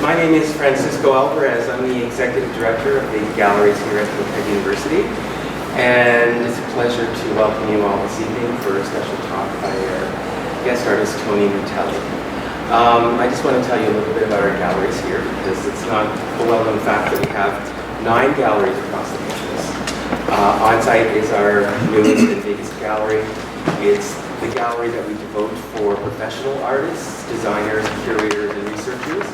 My name is Francisco Alvarez. I'm the Executive Director of the Galleries here at OCAD University. And it's a pleasure to welcome you all this evening for a special talk by our guest artist, Tony Matelli. I just want to tell you a little bit about our galleries here, because it's not a well-known fact that we have 9 galleries across the campus. Onsite is our newest and biggest gallery. It's the gallery that we devote for professional artists, designers, curators, and researchers,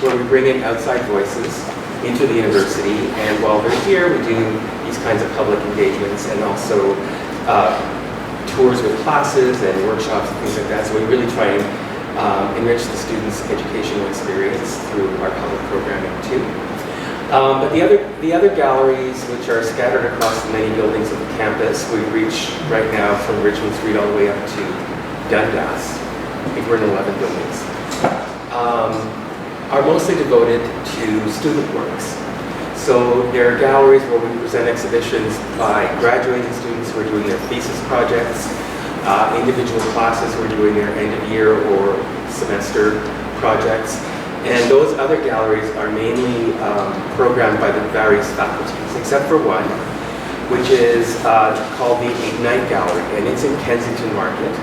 where we bring in outside voices into the university, and while they're here, we do these kinds of public engagements and also tours with classes and workshops and things like that. So we really try and enrich the students' educational experience through our public programming too. But the other galleries, which are scattered across the many buildings of the campus, we reach right now from Richmond Street all the way up to Dundas. I think we're in 11 buildings. Are mostly devoted to student works. So there are galleries where we present exhibitions by graduating students who are doing their thesis projects, individual classes who are doing their end of year or semester projects. And those other galleries are mainly programmed by the various faculties, except for one, which is called the Ignite Gallery, and it's in Kensington Market.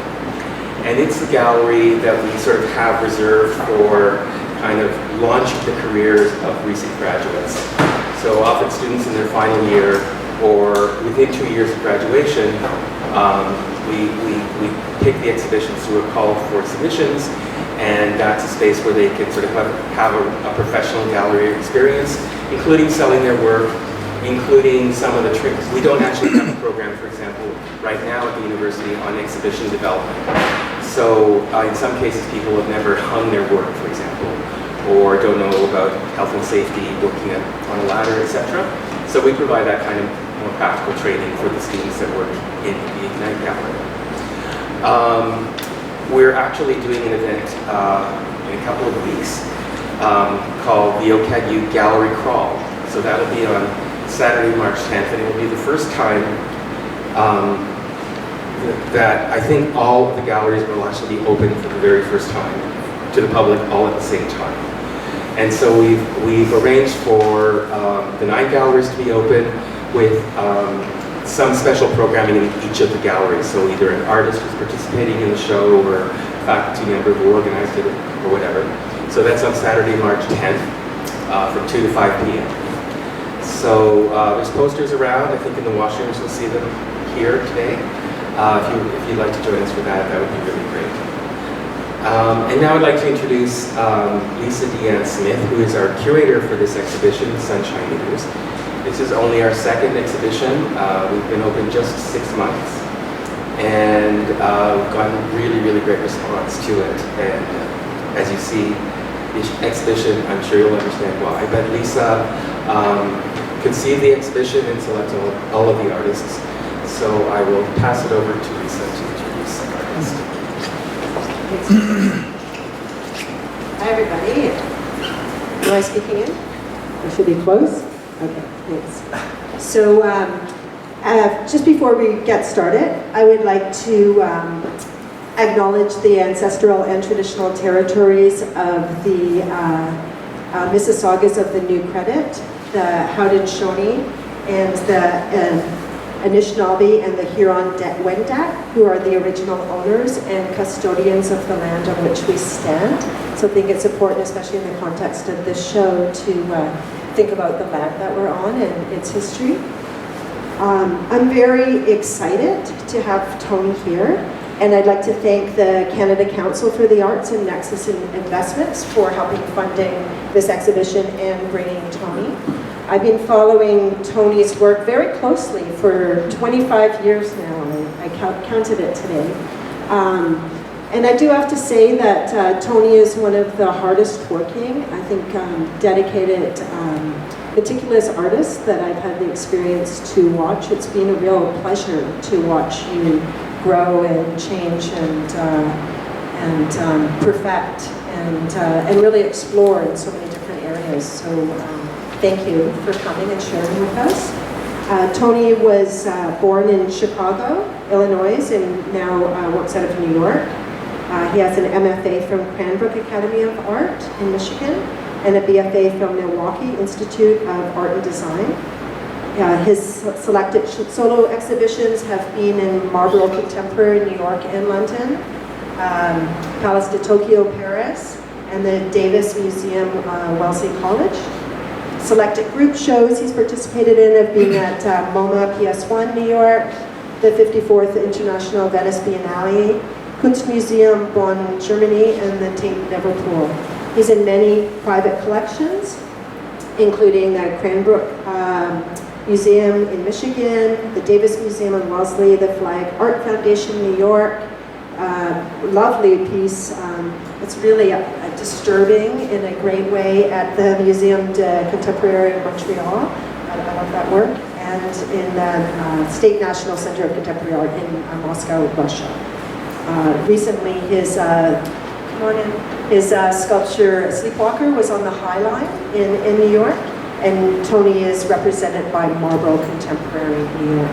And it's the gallery that we sort of have reserved for kind of launching the careers of recent graduates. So often students in their final year or within 2 years of graduation, we pick the exhibitions through a call for submissions, and that's a space where they can sort of have a professional gallery experience, including selling their work, including some of the tricks. We don't actually have a program, for example, right now at the university on exhibition development. So in some cases, people have never hung their work, for example, or don't know about health and safety, working on a ladder, etc. So we provide that kind of more practical training for the students that work in the Ignite Gallery. We're actually doing an event in a couple of weeks called the OCAD U Gallery Crawl. So that'll be on Saturday, March 10th, and it will be the first time that I think all of the galleries will actually be open for the very first time to the public all at the same time. And so we've arranged for the 9 galleries to be open with some special programming in each of the galleries. So either an artist who's participating in the show or a faculty member who organized it or whatever. So that's on Saturday, March 10th from 2 to 5 p.m. So there's posters around. I think in the washrooms you'll see them here today. If you'd like to join us for that, that would be really great. And now I'd like to introduce Lisa Deanne Smith, who is our curator for this exhibition, Sunshine Eaters. This is only our second exhibition. We've been open just 6 months, and we've gotten really, really great response to it. And as you see, the exhibition, I'm sure you'll understand why, but Lisa conceived the exhibition and selected all of the artists. So I will pass it over to Lisa to introduce the artist. Hi everybody. Am I speaking in? I should be close? Okay, thanks. So just before we get started, I would like to acknowledge the ancestral and traditional territories of the Mississaugas of the New Credit, the Haudenosaunee, and the Anishinaabe and the Huron-Wendat, who are the original owners and custodians of the land on which we stand. So I think it's important, especially in the context of this show, to think about the land that we're on and its history. I'm very excited to have Tony here, and I'd like to thank the Canada Council for the Arts and Nexus Investments for helping funding this exhibition and bringing Tony. I've been following Tony's work very closely for 25 years now. I counted it today. And I do have to say that Tony is one of the hardest working, I think dedicated, meticulous artists that I've had the experience to watch. It's been a real pleasure to watch you grow and change and perfect and really explore in so many different areas. So thank you for coming and sharing with us. Tony was born in Chicago, Illinois, and now works out of New York. He has an MFA from Cranbrook Academy of Art in Michigan, and a BFA from Milwaukee Institute of Art and Design. His selected solo exhibitions have been in Marlborough Contemporary, New York and London, Palace de Tokyo, Paris, and the Davis Museum, Wellesley College. Selected group shows he's participated in have been at MoMA PS1, New York, the 54th International Venice Biennale, Kunstmuseum Bonn, Germany, and the Tate Liverpool. He's in many private collections, including the Cranbrook Museum in Michigan, the Davis Museum in Wellesley, the Flag Art Foundation, New York. Lovely piece. It's really disturbing in a great way at the Museum de Contemporary in Montreal. I love that work. And in the State National Center of Contemporary Art in Moscow, Russia. Recently, his sculpture Sleepwalker was on the High Line in New York, and Tony is represented by Marlborough Contemporary, New York.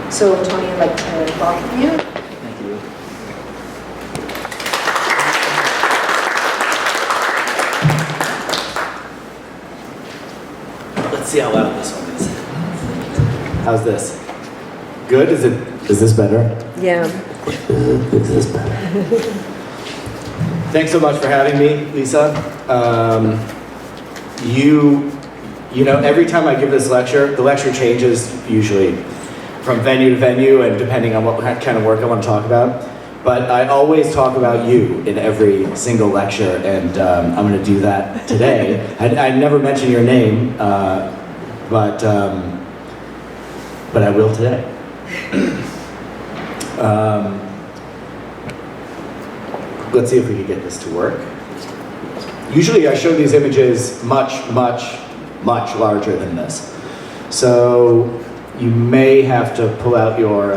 So Tony, I'd like to welcome you. Thank you. Let's see how loud this one is. How's this? Good? Is this better? Yeah. Is this better? Thanks so much for having me, Lisa. You know, every time I give this lecture, the lecture changes usually from venue to venue and depending on what kind of work I want to talk about. But I always talk about you in every single lecture, and I'm going to do that today. I never mention your name, but I will today. Let's see if we can get this to work. Usually I show these images much larger than this. So you may have to pull out your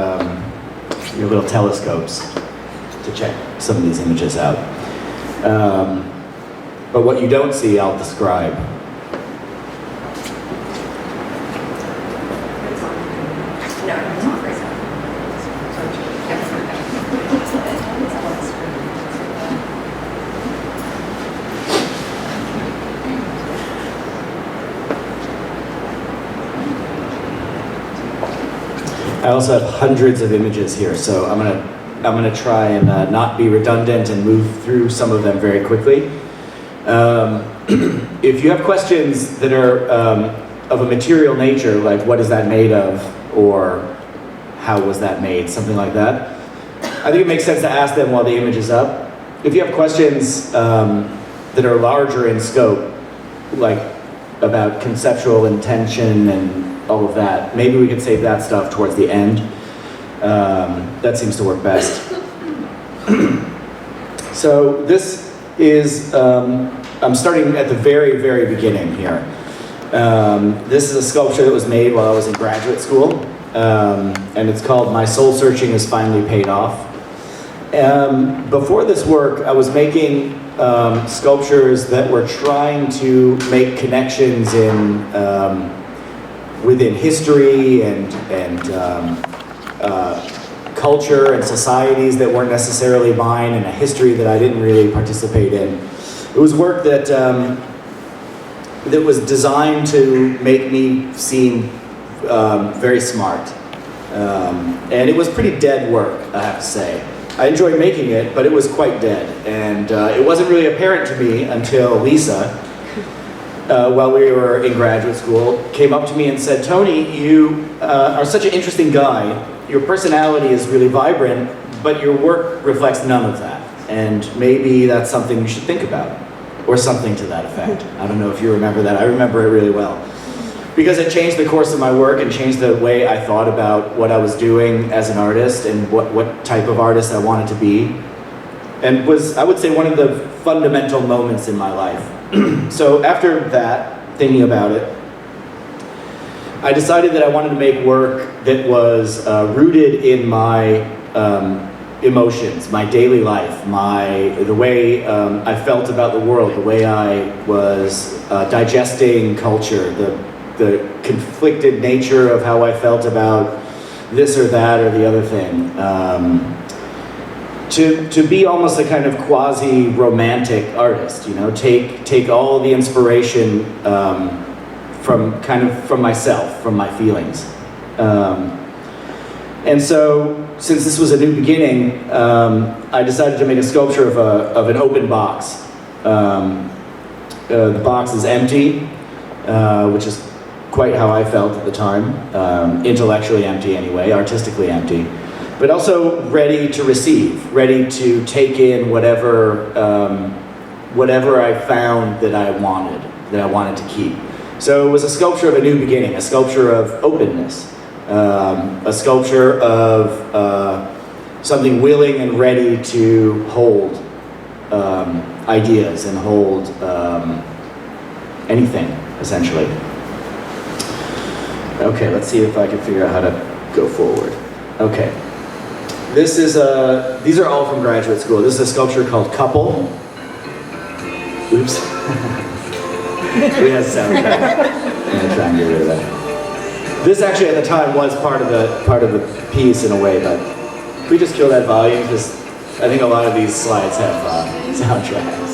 little telescopes to check some of these images out. But what you don't see, I'll describe. I also have hundreds of images here, so I'm gonna try and not be redundant and move through some of them very quickly. If you have questions that are of a material nature, like what is that made of, or how was that made, something like that, I think it makes sense to ask them while the image is up. If you have questions that are larger in scope, like about conceptual intention and all of that, maybe we could save that stuff towards the end. That seems to work best. So this is, I'm starting at the very beginning here. This is a sculpture that was made while I was in graduate school, and it's called My Soul Searching Is Finally Paid Off. Before this work, I was making sculptures that were trying to make connections within history and culture and societies that weren't necessarily mine, and a history that I didn't really participate in. It was work that that was designed to make me seem very smart, and it was pretty dead work, I have to say. I enjoyed making it, but it was quite dead, and it wasn't really apparent to me until Lisa, while we were in graduate school, came up to me and said, "Tony, you are such an interesting guy. Your personality is really vibrant, but your work reflects none of that. And maybe that's something you should think about," or something to that effect. I don't know if you remember that. I remember it really well, because it changed the course of my work and changed the way I thought about what I was doing as an artist and what type of artist I wanted to be, and was, I would say, one of the fundamental moments in my life. So after that, thinking about it, I decided that I wanted to make work that was rooted in my emotions, my daily life, the way I felt about the world, the way I was digesting culture, the conflicted nature of how I felt about this or that or the other thing. to be almost a kind of quasi-romantic artist, you know, take all the inspiration from myself, from my feelings. And so, since this was a new beginning, I decided to make a sculpture of an open box. The box is empty, which is quite how I felt at the time, intellectually empty anyway, artistically empty, but also ready to receive, ready to take in whatever I found that I wanted to keep. So it was a sculpture of a new beginning, a sculpture of openness, a sculpture of something willing and ready to hold ideas and hold anything, essentially. Okay, let's see if I can figure out how to go forward. Okay. These are all from graduate school. This is a sculpture called Couple. Oops. We had sound. I'm gonna try and get rid of that. This actually at the time was part of the piece in a way, but if we just kill that volume, because I think a lot of these slides have soundtracks.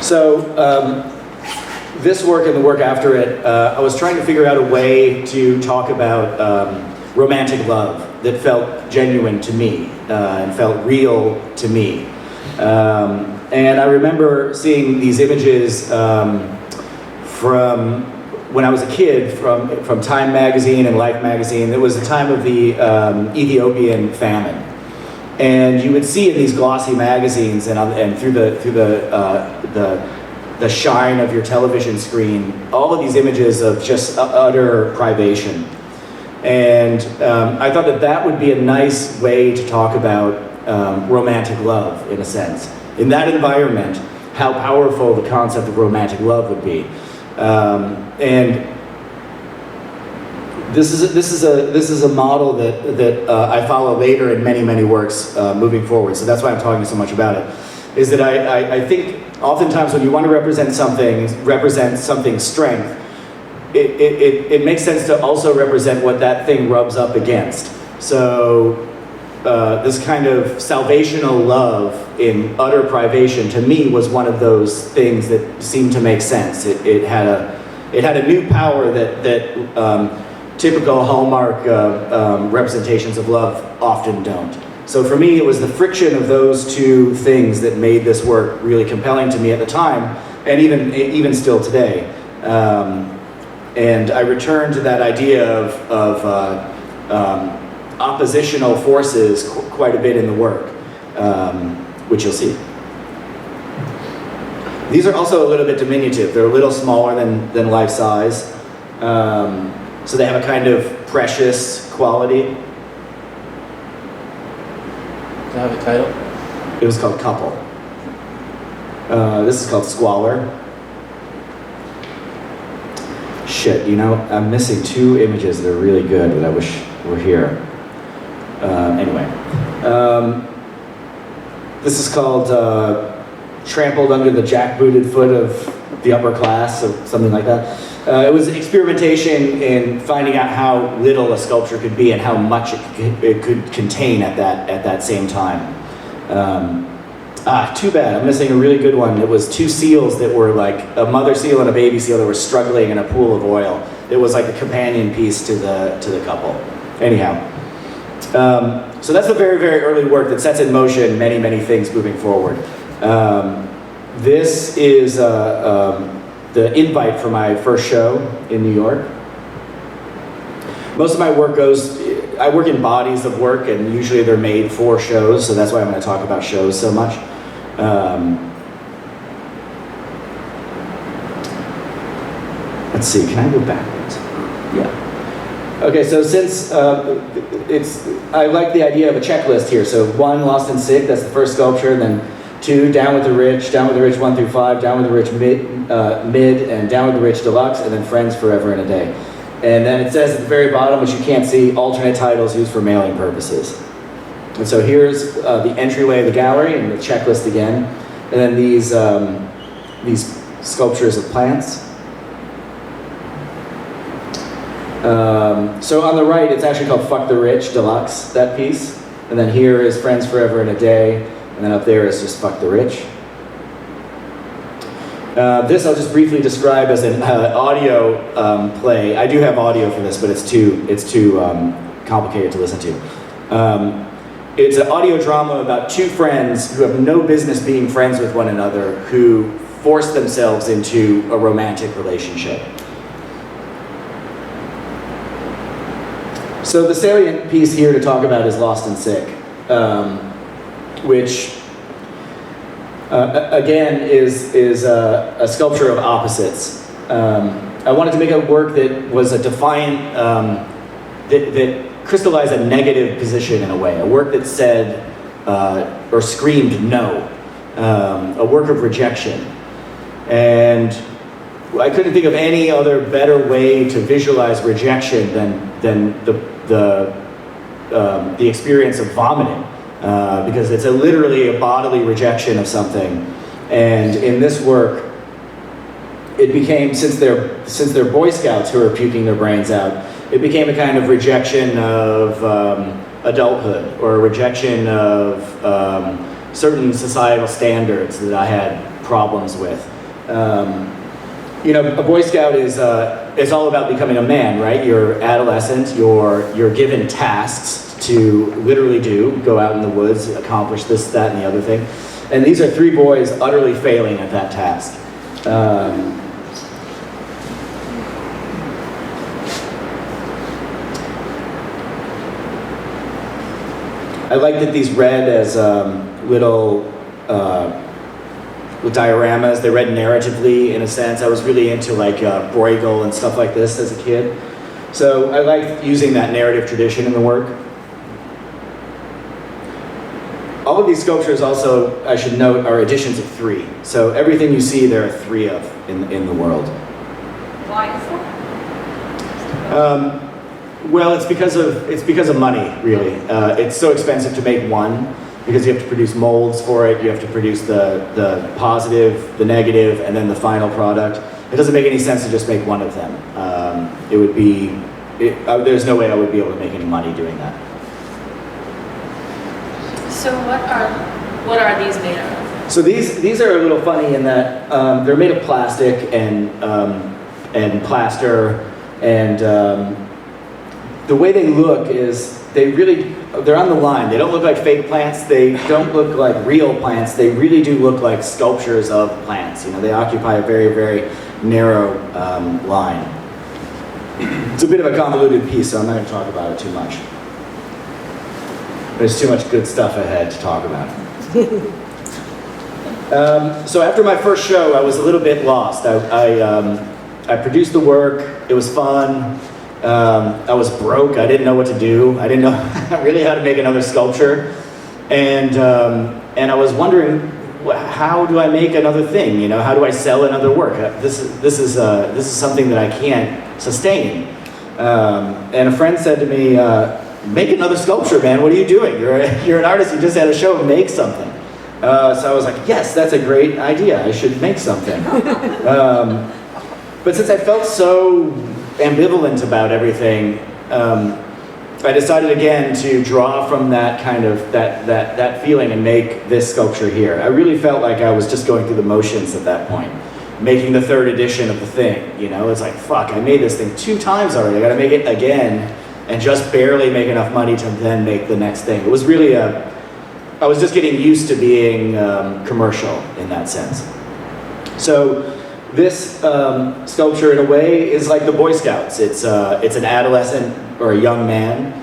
So this work and the work after it, I was trying to figure out a way to talk about romantic love that felt genuine to me and felt real to me. And I remember seeing these images from when I was a kid, from Time magazine and Life magazine. It was the time of the Ethiopian famine, and you would see in these glossy magazines and through the shine of your television screen, all of these images of just utter privation. And I thought that would be a nice way to talk about romantic love, in a sense. In that environment, how powerful the concept of romantic love would be. And this is a model that I follow later in many works moving forward. So that's why I'm talking so much about it. Is that I think oftentimes when you want to represent something strength, it makes sense to also represent what that thing rubs up against. So this kind of salvational love in utter privation, to me, was one of those things that seemed to make sense. It had a new power that typical Hallmark representations of love often don't. So for me, it was the friction of those two things that made this work really compelling to me at the time, and even still today. And I returned to that idea of oppositional forces quite a bit in the work, which you'll see. These are also a little bit diminutive. They're a little smaller than life size. So they have a kind of precious quality. Does it have a title? It was called Couple. This is called Squalor. Shit, you know, I'm missing two images that are really good that I wish were here. Anyway. This is called Trampled Under the Jackbooted Foot of the Upper Class, or something like that. It was experimentation in finding out how little a sculpture could be and how much it could contain at that same time. Too bad, I'm missing a really good one. It was two seals that were like a mother seal and a baby seal that were struggling in a pool of oil. It was like a companion piece to the couple. Anyhow, so that's the very early work that sets in motion many things moving forward. This is the invite for my first show in New York. Most of my work I work in bodies of work, and usually they're made for shows, so that's why I'm going to talk about shows so much. Let's see, can I go backwards? Yeah. Okay, so since I like the idea of a checklist here. So 1, Lost and Sick, that's the first sculpture, and then 2, Down with the Rich 1 through 5, Down with the Rich mid, and Down with the Rich deluxe, and then Friends Forever and a Day. And then it says at the very bottom, which you can't see, alternate titles used for mailing purposes. And so here's the entryway of the gallery and the checklist again. And then these sculptures of plants. So on the right, it's actually called Fuck the Rich Deluxe, that piece. And then here is Friends Forever in a Day. And then up there is just Fuck the Rich. This I'll just briefly describe as an audio play. I do have audio for this, but it's too complicated to listen to. It's an audio drama about two friends who have no business being friends with one another, who force themselves into a romantic relationship. So the salient piece here to talk about is Lost and Sick, which again is a sculpture of opposites. I wanted to make a work that was a defiant, that crystallized a negative position in a way, a work that said or screamed no, a work of rejection. And I couldn't think of any other better way to visualize rejection than the experience of vomiting, because it's literally a bodily rejection of something. And in this work, it became, since they're Boy Scouts who are puking their brains out, it became a kind of rejection of adulthood, or a rejection of certain societal standards that I had problems with. You know, a Boy Scout is it's all about becoming a man, right? You're adolescent, you're given tasks to literally do, go out in the woods, accomplish this, that, and the other thing. And these are three boys utterly failing at that task. I like that these read as little dioramas. They read narratively, in a sense. I was really into like Bruegel and stuff like this as a kid. So I liked using that narrative tradition in the work. All of these sculptures also, I should note, are editions of 3. So everything you see, there are 3 of in the world. Why is that? Well, it's because of money, really. It's so expensive to make one, because you have to produce molds for it, you have to produce the positive, the negative, and then the final product. It doesn't make any sense to just make one of them. There's no way I would be able to make any money doing that. So what are these made of? So these are a little funny in that they're made of plastic and plaster, and the way they look is they're on the line. They don't look like fake plants. They don't look like real plants. They really do look like sculptures of plants. You know, they occupy a very, very narrow line. It's a bit of a convoluted piece, so I'm not going to talk about it too much. There's too much good stuff ahead to talk about. So after my first show, I was a little bit lost. I produced the work. It was fun. I was broke. I didn't know what to do. I didn't know really how to make another sculpture, and I was wondering, how do I make another thing? You know, how do I sell another work? This is something that I can't sustain. And a friend said to me, "Make another sculpture, man. What are you doing? You're an artist. You just had a show. Make something." So I was like, "Yes, that's a great idea. I should make something." But since I felt so ambivalent about everything, I decided again to draw from that kind of that feeling and make this sculpture here. I really felt like I was just going through the motions at that point, making the 3rd edition of the thing. You know, it's like, fuck, I made this thing 2 times already. I got to make it again, and just barely make enough money to then make the next thing. It was really I was just getting used to being commercial in that sense. So this sculpture, in a way, is like the Boy Scouts. It's an adolescent or a young man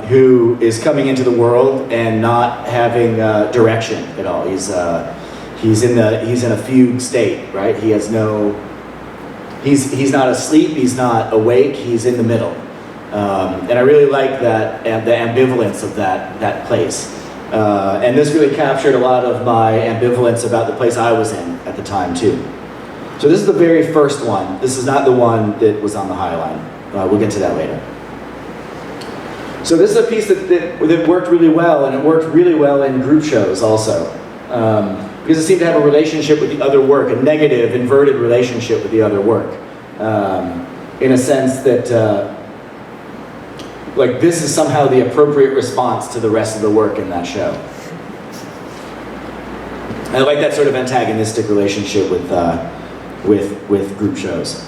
who is coming into the world and not having direction at all. He's in a fugue state, right? He has no. He's not asleep. He's not awake. He's in the middle, and I really like that, the ambivalence of that place. And this really captured a lot of my ambivalence about the place I was in at the time too. So this is the very first one. This is not the one that was on the High Line. We'll get to that later. So this is a piece that worked really well, and it worked really well in group shows also. Because it seemed to have a relationship with the other work, a negative, inverted relationship with the other work. In a sense that like this is somehow the appropriate response to the rest of the work in that show. I like that sort of antagonistic relationship with group shows.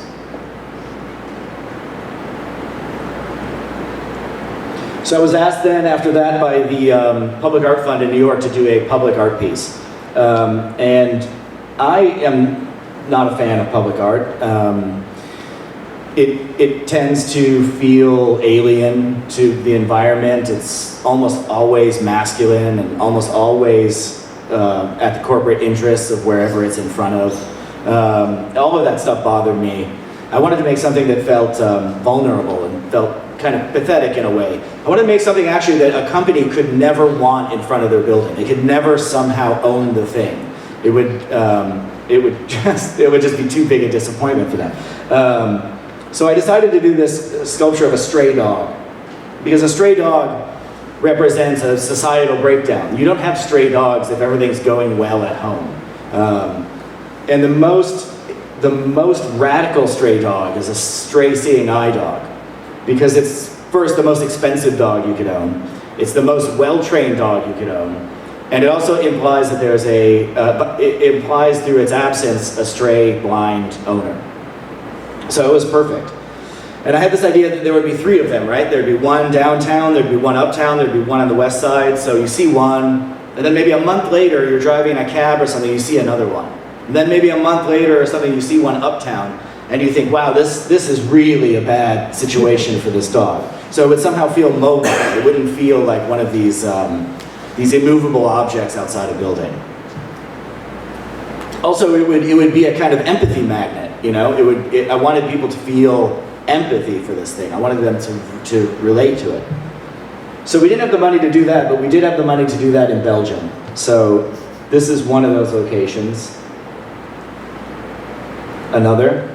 So I was asked then after that by the Public Art Fund in New York to do a public art piece. And I am not a fan of public art. It tends to feel alien to the environment. It's almost always masculine and almost always at the corporate interests of wherever it's in front of. All of that stuff bothered me. I wanted to make something that felt vulnerable and felt kind of pathetic in a way. I wanted to make something actually that a company could never want in front of their building. They could never somehow own the thing. It would just be too big a disappointment for them. So I decided to do this sculpture of a stray dog, because a stray dog represents a societal breakdown. You don't have stray dogs if everything's going well at home. And the most radical stray dog is a stray seeing eye dog, because it's first the most expensive dog you could own. It's the most well-trained dog you could own. And it also implies that there's it implies through its absence a stray blind owner. So it was perfect. And I had this idea that there would be 3 of them, right? There'd be one downtown, there'd be one uptown, there'd be one on the west side. So you see one, and then maybe a month later, you're driving in a cab or something, you see another one. And then maybe a month later or something, you see one uptown, and you think, wow, this is really a bad situation for this dog. So it would somehow feel mobile. It wouldn't feel like one of these immovable objects outside a building. Also, it would be a kind of empathy magnet, you know? I wanted people to feel empathy for this thing. I wanted them to relate to it. So we didn't have the money to do that, but we did have the money to do that in Belgium. So this is one of those locations. Another.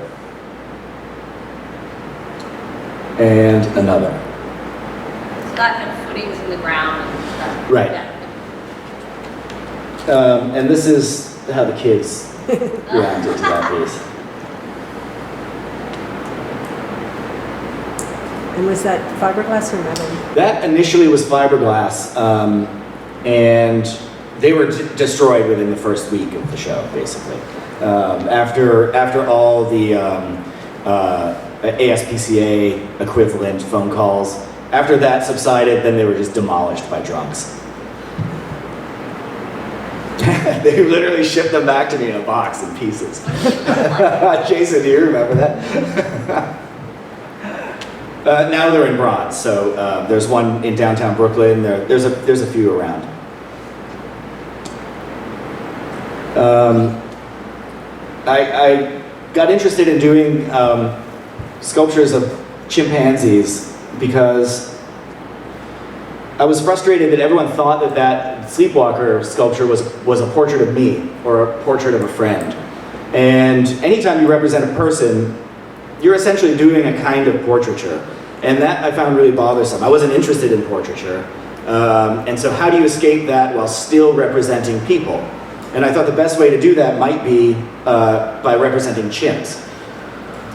And another. So that had footings in the ground and stuff. Right. Yeah. And this is how the kids reacted to that piece. And was that fiberglass or metal? That initially was fiberglass, and they were destroyed within the first week of the show, basically. After all the ASPCA equivalent phone calls, after that subsided, then they were just demolished by drunks. They literally shipped them back to me in a box in pieces. Jason, do you remember that? Now they're in bronze, so there's one in downtown Brooklyn. There's a few around. I got interested in doing sculptures of chimpanzees because I was frustrated that everyone thought that Sleepwalker sculpture was a portrait of me or a portrait of a friend. And anytime you represent a person, you're essentially doing a kind of portraiture. And that I found really bothersome. I wasn't interested in portraiture. And so how do you escape that while still representing people? And I thought the best way to do that might be by representing chimps.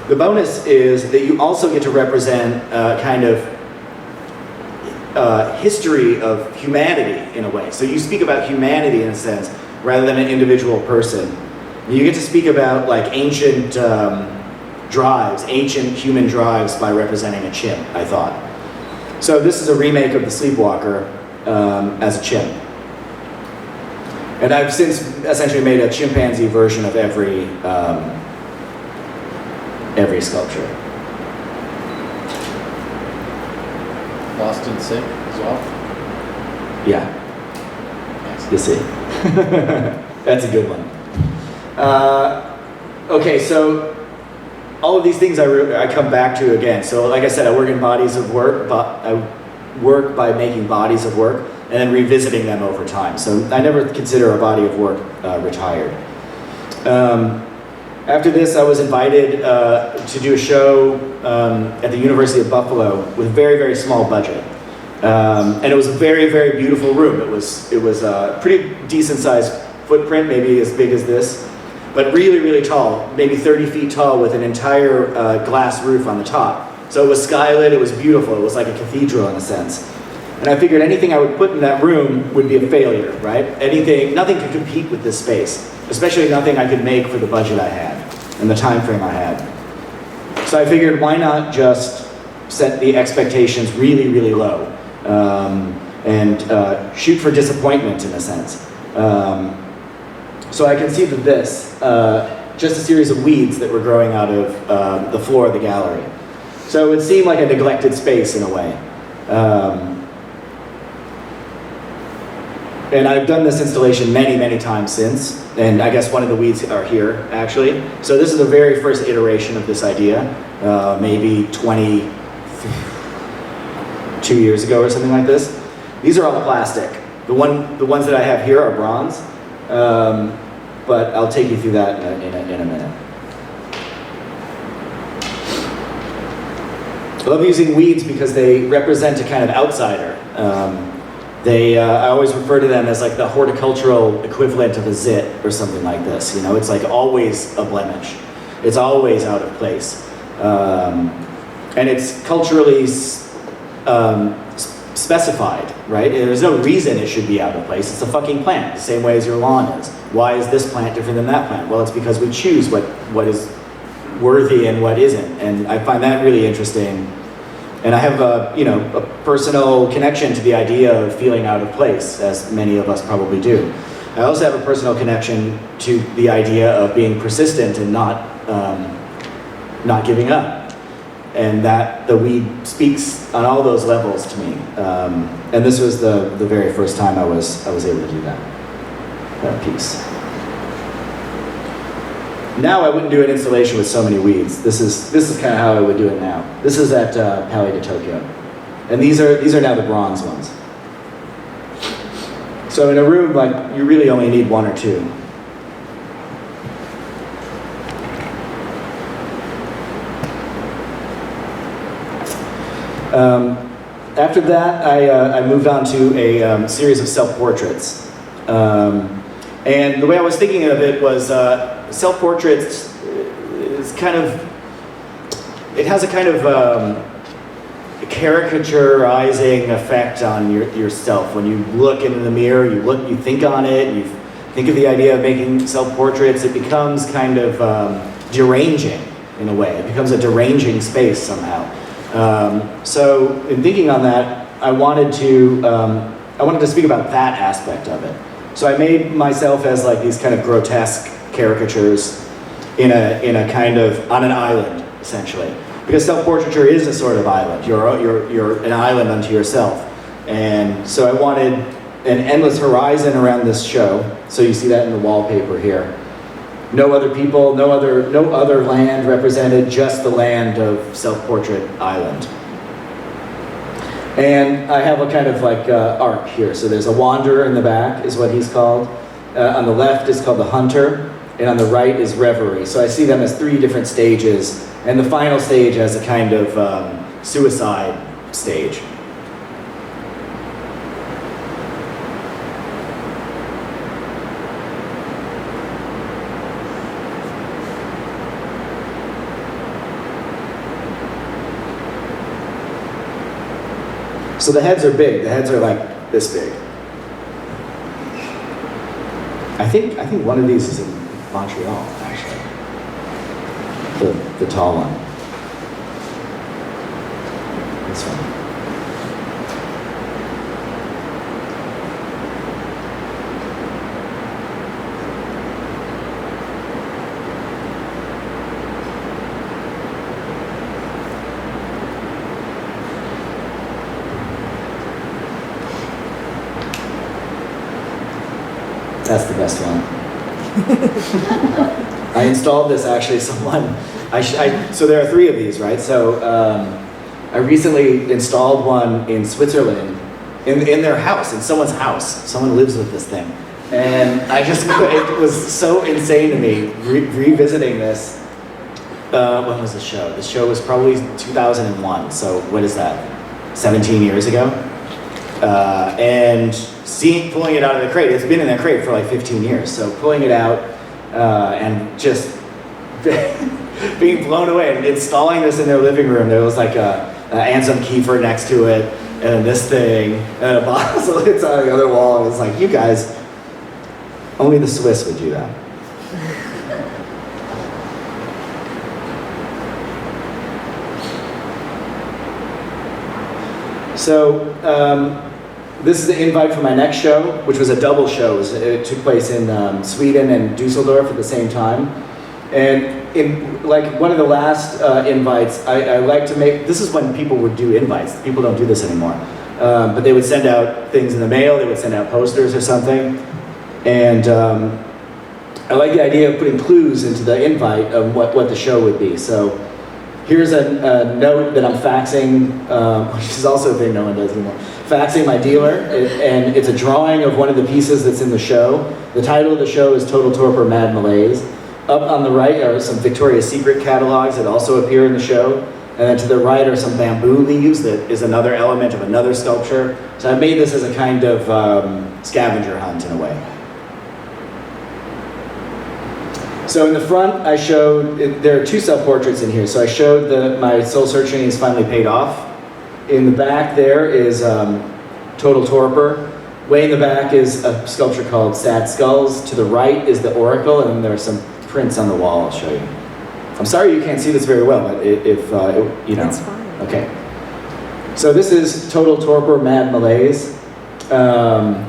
The bonus is that you also get to represent kind of history of humanity in a way. So you speak about humanity in a sense, rather than an individual person. You get to speak about like ancient drives, ancient human drives by representing a chimp, I thought. So this is a remake of the Sleepwalker as a chimp. And I've since essentially made a chimpanzee version of every sculpture. Lost in Sync as well? Yeah, Nice. you see. That's a good one. Okay, so all of these things I come back to again. So like I said, I work in bodies of work, but I work by making bodies of work and then revisiting them over time. So I never consider a body of work retired. After this, I was invited to do a show at the University of Buffalo with a very, very small budget. And it was a very, very beautiful room. It was a pretty decent sized footprint, maybe as big as this, but really, really tall, maybe 30 feet tall with an entire glass roof on the top. So it was skylit, it was beautiful, it was like a cathedral in a sense. And I figured anything I would put in that room would be a failure, right? Nothing could compete with this space, especially nothing I could make for the budget I had and the time frame I had. So I figured, why not just set the expectations really, really low and shoot for disappointment in a sense. So I conceived of this, just a series of weeds that were growing out of the floor of the gallery. So it would seem like a neglected space in a way. And I've done this installation many, many times since, and I guess one of the weeds are here, actually. So this is the very first iteration of this idea, maybe 22 years ago or something like this. These are all plastic. The ones that I have here are bronze, but I'll take you through that in a minute. I love using weeds because they represent a kind of outsider. I always refer to them as like the horticultural equivalent of a zit or something like this. You know, it's like always a blemish. It's always out of place. And it's culturally specified, right? There's no reason it should be out of place. It's a fucking plant, the same way as your lawn is. Why is this plant different than that plant? Well, it's because we choose what is worthy and what isn't. And I find that really interesting. And I have a personal connection to the idea of feeling out of place, as many of us probably do. I also have a personal connection to the idea of being persistent and not giving up. And that the weed speaks on all those levels to me. And this was the very first time I was able to do that piece. Now I wouldn't do an installation with so many weeds. This is kind of how I would do it now. This is at Palais de Tokyo, and these are now the bronze ones. So in a room, like, you really only need one or two. After that, I moved on to a series of self-portraits. And the way I was thinking of it was self-portraits is it has a kind of caricaturizing effect on yourself. When you look into the mirror, you think on it, you think of the idea of making self-portraits, it becomes kind of deranging in a way. It becomes a deranging space somehow. So in thinking on that, I wanted to speak about that aspect of it. So I made myself as like these kind of grotesque caricatures in a kind of, on an island, essentially. Because self-portraiture is a sort of island. You're an island unto yourself. And so I wanted an endless horizon around this show. So you see that in the wallpaper here. No other people, no other land represented, just the land of Self-Portrait Island. And I have a kind of like arc here. So there's a wanderer in the back, is what he's called. On the left is called the hunter, and on the right is reverie. So I see them as three different stages, and the final stage as a kind of suicide stage. So the heads are big. The heads are like this big. I think one of these is in Montreal, actually. The tall one. This one. That's the best one. I installed this actually. So there are three of these, right? So I recently installed one in Switzerland, in their house, in someone's house. Someone lives with this thing, and it was so insane to me revisiting this. When was the show? The show was probably 2001. So what is that? 17 years ago. And pulling it out of the crate, it's been in that crate for like 15 years, so pulling it out and just being blown away and installing this in their living room. There was like a Anselm Kiefer next to it, and this thing, and a bottle it's on the other wall. And it's like, you guys, only the Swiss would do that. So, this is the invite for my next show, which was a double show. It took place in Sweden and Dusseldorf at the same time. And in like one of the last invites, I like to make, this is when people would do invites. People don't do this anymore. But they would send out things in the mail, they would send out posters or something. And I like the idea of putting clues into the invite of what the show would be. So here's a note that I'm faxing, which is also a thing no one does anymore. Faxing my dealer, and it's a drawing of one of the pieces that's in the show. The title of the show is Total Torpor, Mad Malaise. Up on the right are some Victoria's Secret catalogs that also appear in the show. And then to the right are some bamboo leaves that is another element of another sculpture. So I made this as a kind of scavenger hunt in a way. So in the front, I showed, there are two self-portraits in here. So I showed my soul searching is finally paid off. In the back there is Total Torpor. Way in the back is a sculpture called Sad Skulls. To the right is the Oracle, and then there are some prints on the wall I'll show you. I'm sorry you can't see this very well, but if you know. That's fine. Okay. So this is Total Torpor, Mad Malaise. And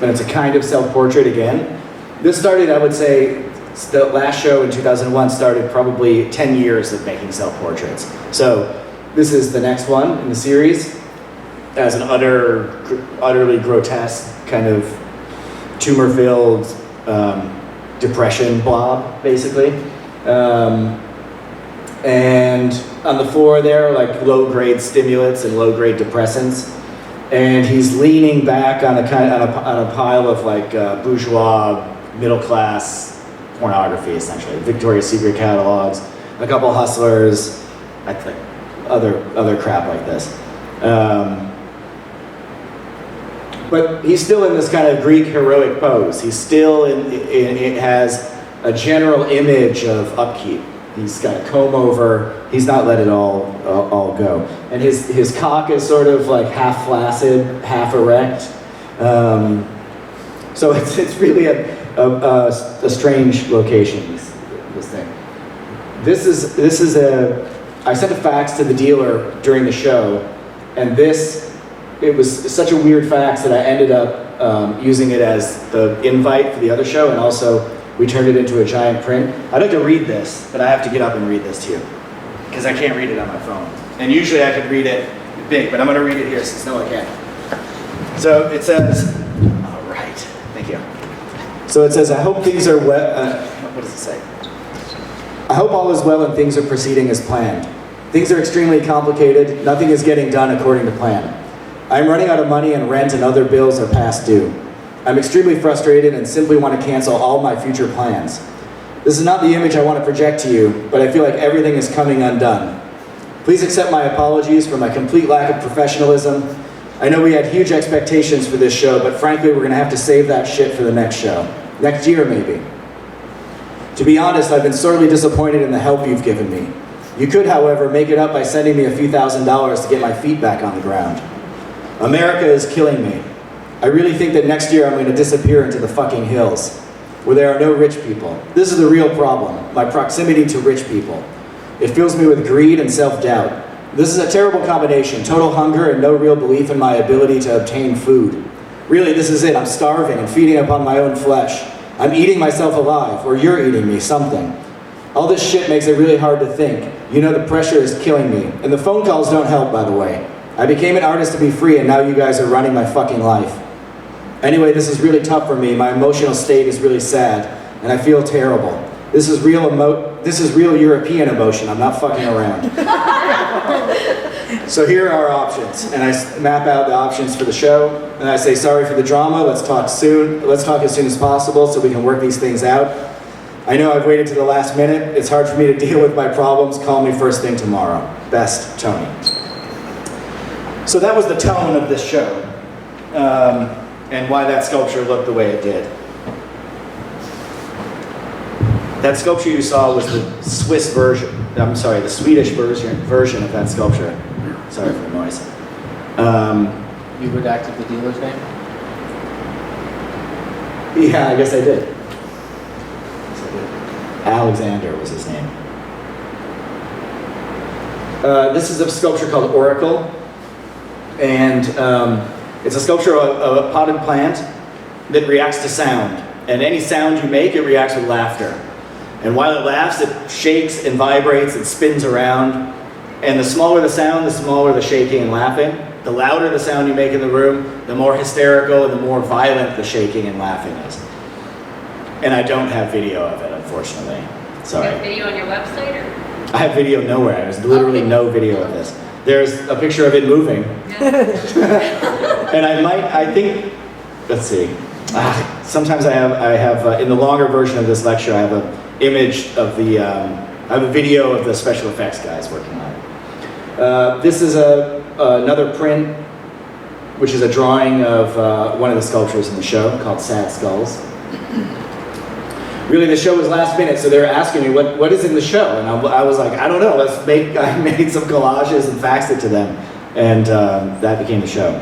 it's a kind of self-portrait again. This started, I would say, the last show in 2001 started probably 10 years of making self-portraits. So this is the next one in the series, as an utterly grotesque kind of tumor-filled depression blob, basically. And on the floor there are like low-grade stimulants and low-grade depressants. And he's leaning back on a pile of like bourgeois, middle-class pornography, essentially. Victoria's Secret catalogs, a couple hustlers, I think other crap like this. But he's still in this kind of Greek heroic pose. He's still it has a general image of upkeep. He's got a comb over. He's not let it all go. And his cock is sort of like half flaccid, half erect. So it's really a strange location. This thing. This is I sent a fax to the dealer during the show, and it was such a weird fax that I ended up using it as the invite for the other show, and also we turned it into a giant print. I'd like to read this, but I have to get up and read this to you, because I can't read it on my phone. And usually I could read it big, but I'm going to read it here since no one can. So it says, all right, thank you. So it says, I hope things are well, what does it say? I hope all is well and things are proceeding as planned. Things are extremely complicated. Nothing is getting done according to plan. I'm running out of money and rent and other bills are past due. I'm extremely frustrated and simply want to cancel all my future plans. This is not the image I want to project to you, but I feel like everything is coming undone. Please accept my apologies for my complete lack of professionalism. I know we had huge expectations for this show, but frankly, we're going to have to save that shit for the next show. Next year, maybe. To be honest, I've been sorely disappointed in the help you've given me. You could, however, make it up by sending me a few $1,000s to get my feet back on the ground. America is killing me. I really think that next year I'm going to disappear into the fucking hills, where there are no rich people. This is the real problem, my proximity to rich people. It fills me with greed and self-doubt. This is a terrible combination, total hunger and no real belief in my ability to obtain food. Really, this is it. I'm starving and feeding upon my own flesh. I'm eating myself alive, or you're eating me, something. All this shit makes it really hard to think. You know, the pressure is killing me. And the phone calls don't help, by the way. I became an artist to be free, and now you guys are running my fucking life. Anyway, this is really tough for me. My emotional state is really sad, and I feel terrible. This is real European emotion. I'm not fucking around. So here are our options, and I map out the options for the show, and I say, sorry for the drama, let's talk soon. Let's talk as soon as possible so we can work these things out. I know I've waited to the last minute. It's hard for me to deal with my problems. Call me first thing tomorrow. Best, Tony. So that was the tone of this show, and why that sculpture looked the way it did. That sculpture you saw was the Swiss version. I'm sorry, the Swedish version of that sculpture. Sorry for the noise. You redacted the dealer's name? Yeah, I guess I did. Yes, I did. Alexander was his name. This is a sculpture called Oracle, and it's a sculpture of a potted plant that reacts to sound. And any sound you make, it reacts with laughter. And while it laughs, it shakes and vibrates, it spins around. And the smaller the sound, the smaller the shaking and laughing. The louder the sound you make in the room, the more hysterical and the more violent the shaking and laughing is. And I don't have video of it, unfortunately. Sorry. You have video on your website or? I have video nowhere. There's literally no video of this. There's a picture of it moving. And I think, let's see. Sometimes I have in the longer version of this lecture, I have an image of the, I have a video of the special effects guys working on it. This is another print, which is a drawing of one of the sculptures in the show called Sad Skulls. Really, the show was last minute, so they were asking me, what is in the show? And I was like, I don't know, I made some collages and faxed it to them, and that became the show.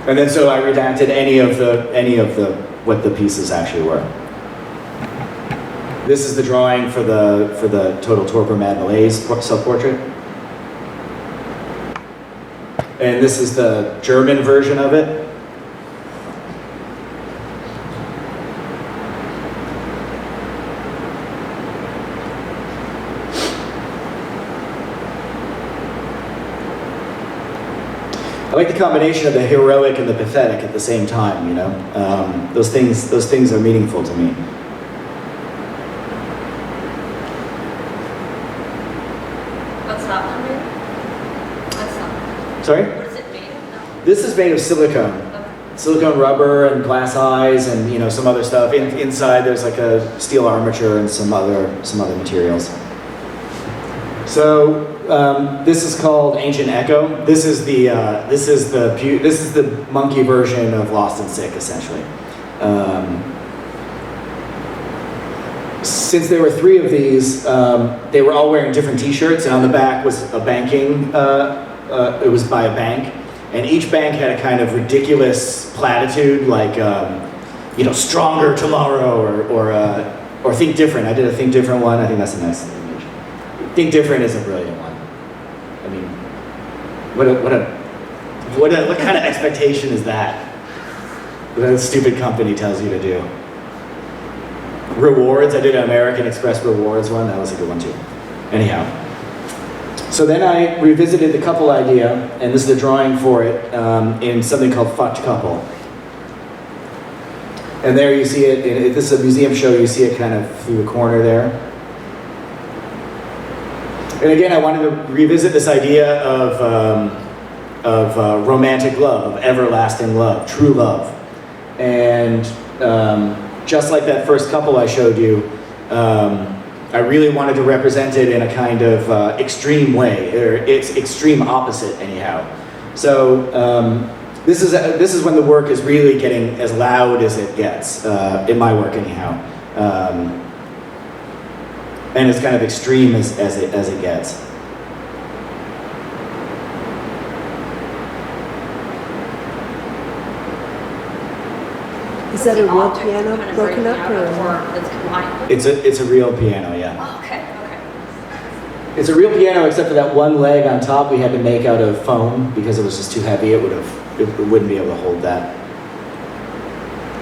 And then so I redacted any of the what the pieces actually were. This is the drawing for the Total Torpor Mad Malaise self-portrait. And this is the German version of it. I like the combination of the heroic and the pathetic at the same time, you know? Those things are meaningful to me. What's that one made? What's that? Sorry? What is it made of? No. This is made of silicone. Okay. Silicone rubber and glass eyes and, you know, some other stuff. Inside there's like a steel armature and some other materials. So this is called Ancient Echo. This is the monkey version of Lost and Sick, essentially. Since there were 3 of these, they were all wearing different T-shirts, and on the back was a banking. It was by a bank, and each bank had a kind of ridiculous platitude, like you know, stronger tomorrow, or think different. I did a think different one. I think that's a nice image. Think different is a brilliant one. I mean, what kind of expectation is that? What a stupid company tells you to do. Rewards, I did an American Express rewards one. That was a good one too. Anyhow, so then I revisited the couple idea, and this is the drawing for it in something called Fucked Couple. And there you see it. This is a museum show. You see it kind of through the corner there. And again, I wanted to revisit this idea of romantic love, of everlasting love, true love. And just like that first couple I showed you, I really wanted to represent it in a kind of extreme way, or its extreme opposite anyhow. So this is when the work is really getting as loud as it gets, in my work anyhow. And as kind of extreme as it gets. Is that a real Object piano kind of broken breaking up, out, or it's combined? It's a real piano, yeah. Oh, okay. It's a real piano, except for that one leg on top we had to make out of foam because it was just too heavy. It wouldn't be able to hold that.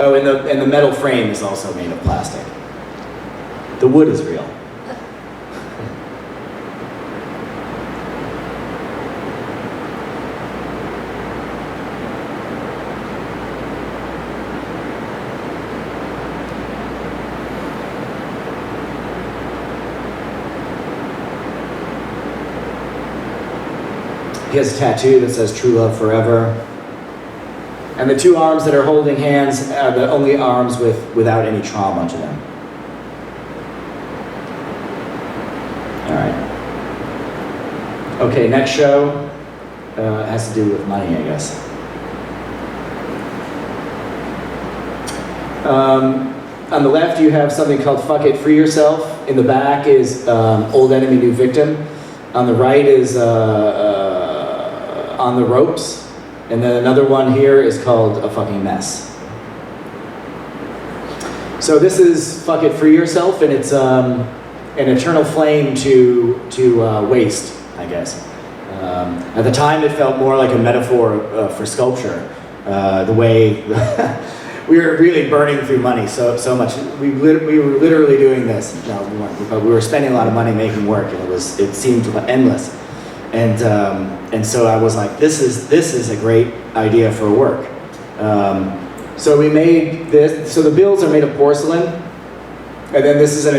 Oh, and the metal frame is also made of plastic. The wood is real. He has a tattoo that says "True Love Forever." And the 2 arms that are holding hands are the only arms without any trauma to them. All right. Okay, next show has to do with money, I guess. on the left, you have something called Fuck It, Free Yourself. In the back is Old Enemy, New Victim. On the right is On the Ropes. And then another one here is called A Fucking Mess. So this is Fuck It, Free Yourself, and it's an eternal flame to waste, I guess. At the time, it felt more like a metaphor for sculpture. The way we were really burning through money so much. We were literally doing this. No, we weren't, but we were spending a lot of money making work, and it seemed endless. And so I was like, this is a great idea for a work. So we made this. So the bills are made of porcelain, and then this is an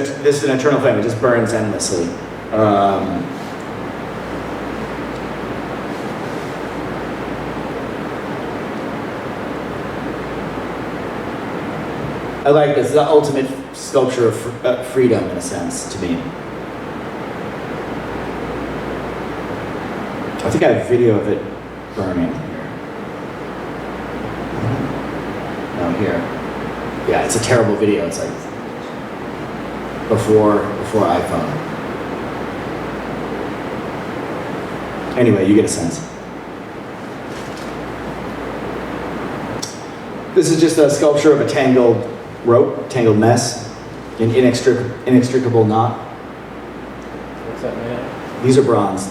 eternal flame. It just burns endlessly. I like this. It's the ultimate sculpture of freedom, in a sense, to me. I think I have video of it burning here. No, here. Yeah, it's a terrible video. It's like before iPhone. Anyway, you get a sense. This is just a sculpture of a tangled rope, tangled mess, an inextricable knot. What's that made of? These are bronze.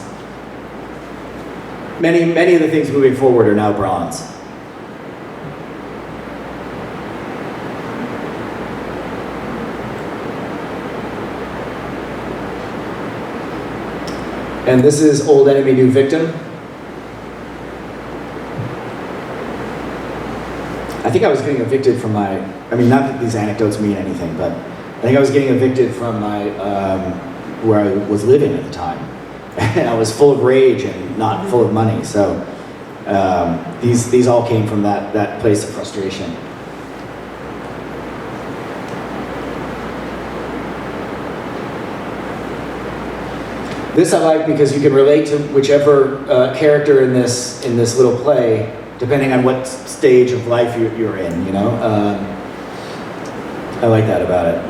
Many of the things moving forward are now bronze. And this is Old Enemy, New Victim. I think I was getting evicted from my, I mean, not that these anecdotes mean anything, but I think I was getting evicted from my, where I was living at the time. And I was full of rage and not full of money, so these all came from that place of frustration. This I like because you can relate to whichever character in this little play, depending on what stage of life you're in, you know? I like that about it.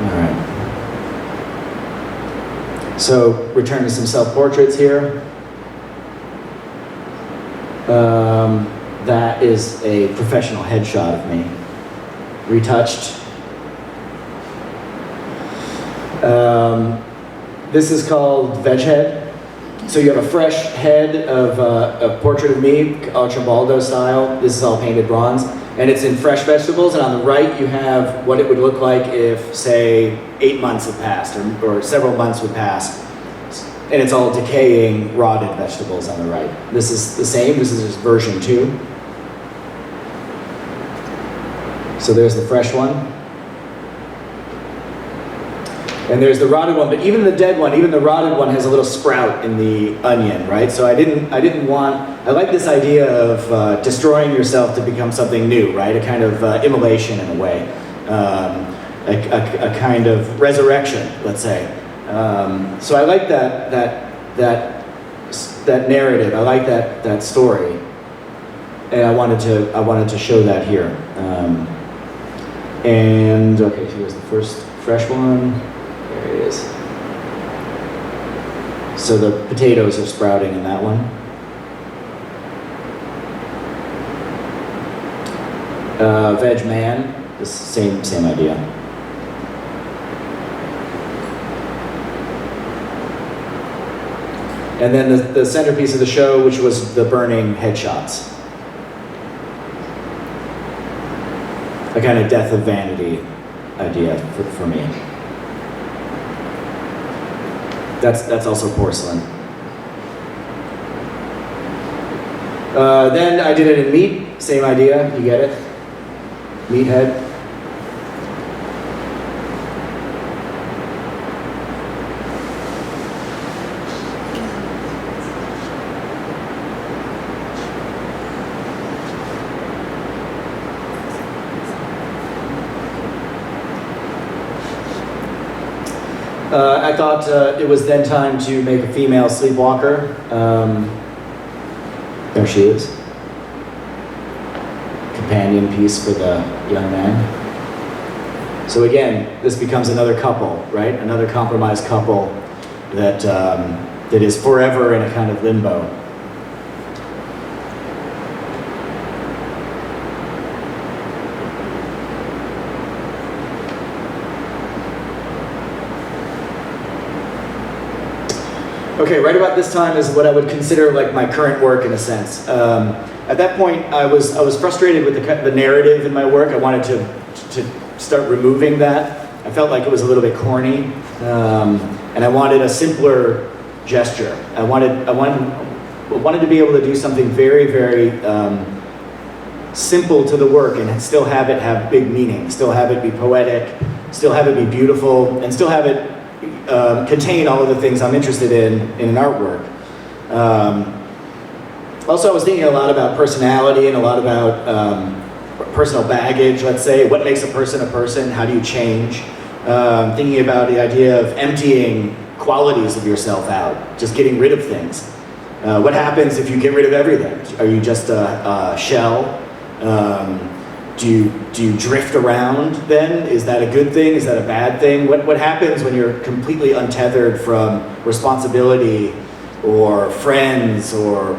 All right. So, return to some self-portraits here. That is a professional headshot of me, retouched. This is called Veg Head. So you have a fresh head of a portrait of me, Archimbaldo style. This is all painted bronze, and it's in fresh vegetables. And on the right, you have what it would look like if, say, 8 months had passed, or several months would pass. And it's all decaying, rotted vegetables on the right. This is the same. This is just version 2. So there's the fresh one. And there's the rotted one, but even the dead one, even the rotted one has a little sprout in the onion, right? So I like this idea of destroying yourself to become something new, right? A kind of immolation in a way. A kind of resurrection, let's say. So I like that narrative. I like that story, and I wanted to show that here. And okay, here's the first fresh one. There it is. So the potatoes are sprouting in that one. Veg Man, the same idea. And then the centerpiece of the show, which was the burning headshots. A kind of death of vanity idea for me. That's also porcelain. Then I did it in meat, same idea, you get it? Meat head. I thought it was then time to make a female sleepwalker. There she is. Companion piece for the young man. So again, this becomes another couple, right? Another compromised couple that, that is forever in a kind of limbo. Okay, right about this time is what I would consider like my current work in a sense. At that point, I was frustrated with the narrative in my work. I wanted to start removing that. I felt like it was a little bit corny, and I wanted a simpler gesture. I wanted to be able to do something very, very simple to the work and still have it have big meaning, still have it be poetic, still have it be beautiful, and still have it contain all of the things I'm interested in an artwork. Also, I was thinking a lot about personality and a lot about personal baggage, let's say. What makes a person? How do you change? Thinking about the idea of emptying qualities of yourself out, just getting rid of things. What happens if you get rid of everything? Are you just a shell? Do you drift around then? Is that a good thing? Is that a bad thing? What happens when you're completely untethered from responsibility or friends or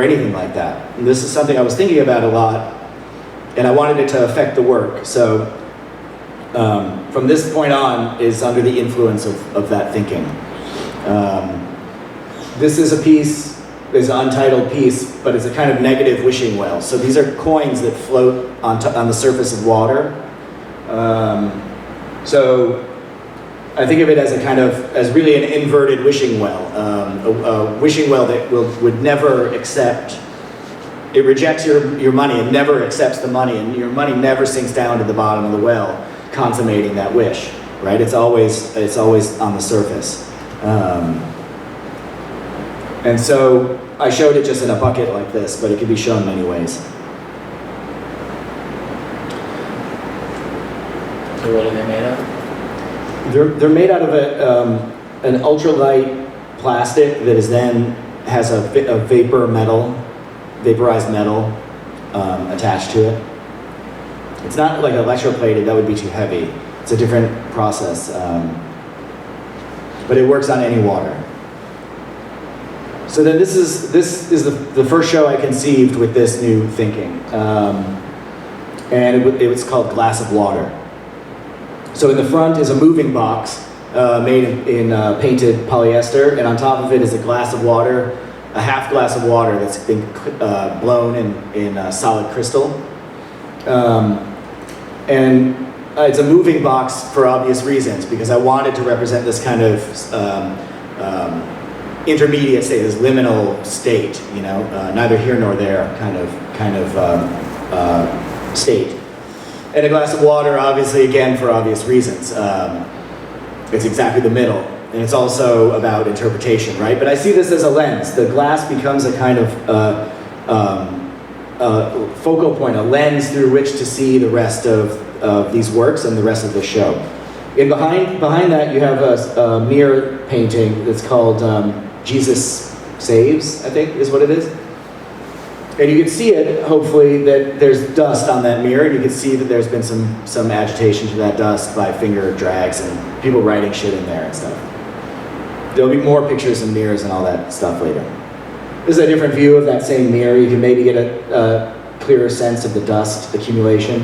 anything like that? And this is something I was thinking about a lot, and I wanted it to affect the work. So from this point on is under the influence of that thinking. This is a piece. There's an untitled piece, but it's a kind of negative wishing well. So these are coins that float on the surface of water. So I think of it as as really an inverted wishing well. A wishing well that would never accept, it rejects your money and never accepts the money, and your money never sinks down to the bottom of the well, consummating that wish, right? It's always on the surface. And so I showed it just in a bucket like this, but it can be shown many ways. So what are they made of? They're made out of an ultralight plastic that has a vaporized metal attached to it. It's not like electroplated, that would be too heavy. It's a different process, but it works on any water. So then this is the first show I conceived with this new thinking, and it was called Glass of Water. So in the front is a moving box made in painted polyester, and on top of it is a glass of water, a half glass of water that's been blown in solid crystal. And it's a moving box for obvious reasons, because I wanted to represent this kind of intermediate state, this liminal state, neither here nor there kind of state. And a glass of water, obviously, again, for obvious reasons. It's exactly the middle, and it's also about interpretation, right? But I see this as a lens. The glass becomes a kind of focal point, a lens through which to see the rest of these works and the rest of the show. And behind that, you have a mirror painting that's called Jesus Saves, I think is what it is. And you can see it, hopefully, that there's dust on that mirror, and you can see that there's been some agitation to that dust by finger drags and people writing shit in there and stuff. There'll be more pictures and mirrors and all that stuff later. This is a different view of that same mirror. You can maybe get a clearer sense of the dust accumulation.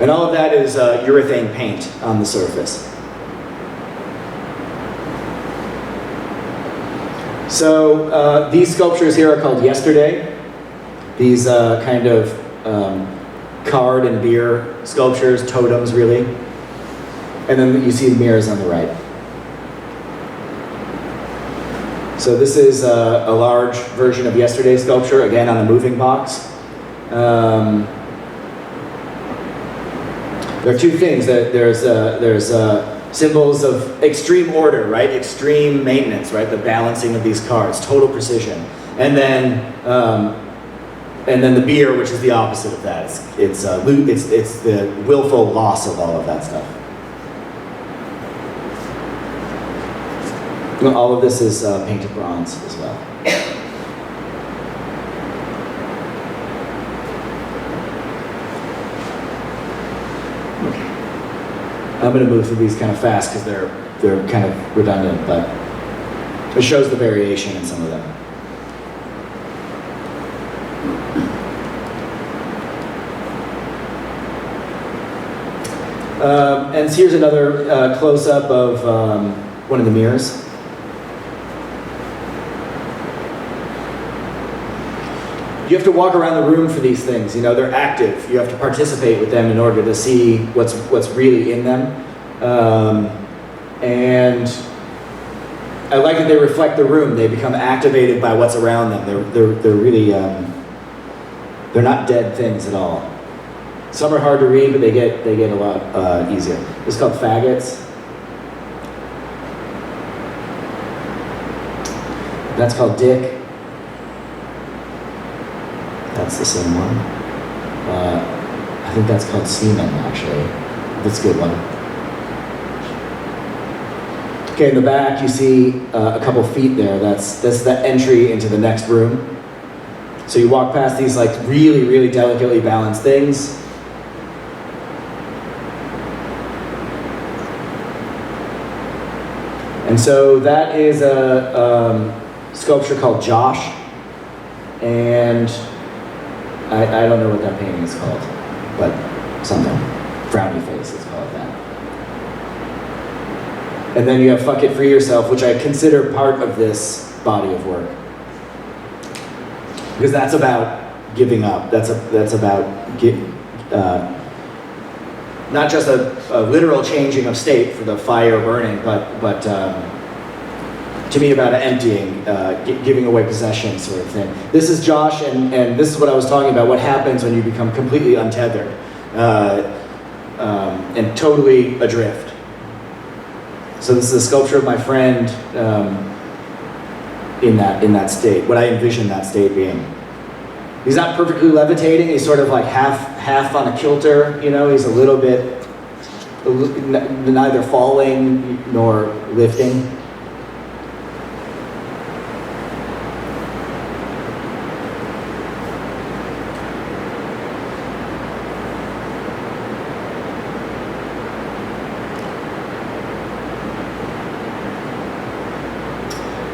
And all of that is urethane paint on the surface. So these sculptures here are called Yesterday. These kind of card and beer sculptures, totems really. And then you see the mirrors on the right. So this is a large version of Yesterday's sculpture, again on a moving box. There are two things. There's symbols of extreme order, right? Extreme maintenance, right? The balancing of these cards, total precision. And then the beer, which is the opposite of that. It's the willful loss of all of that stuff. All of this is painted bronze as well. I'm going to move through these kind of fast because they're kind of redundant, but it shows the variation in some of them. And here's another close-up of one of the mirrors. You have to walk around the room for these things. You know, they're active. You have to participate with them in order to see what's really in them. And I like that they reflect the room. They become activated by what's around them. They're really they're not dead things at all. Some are hard to read, but they get a lot easier. This is called faggots. That's called Dick. That's the same one. I think that's called Seaman, actually. That's a good one. Okay, in the back you see a couple feet there. That's the entry into the next room. So you walk past these like really, really delicately balanced things. And so that is a sculpture called Josh. And I don't know what that painting is called, but something. Frowny face, let's call it that. And then you have Fuck It, Free Yourself, which I consider part of this body of work. Because that's about giving up. That's about not just a literal changing of state for the fire burning, but to me about emptying, giving away possessions sort of thing. This is Josh, and this is what I was talking about, what happens when you become completely untethered and totally adrift. So this is a sculpture of my friend in that state, what I envision that state being. He's not perfectly levitating, he's sort of like half on a kilter, you know, he's a little bit, neither falling nor lifting.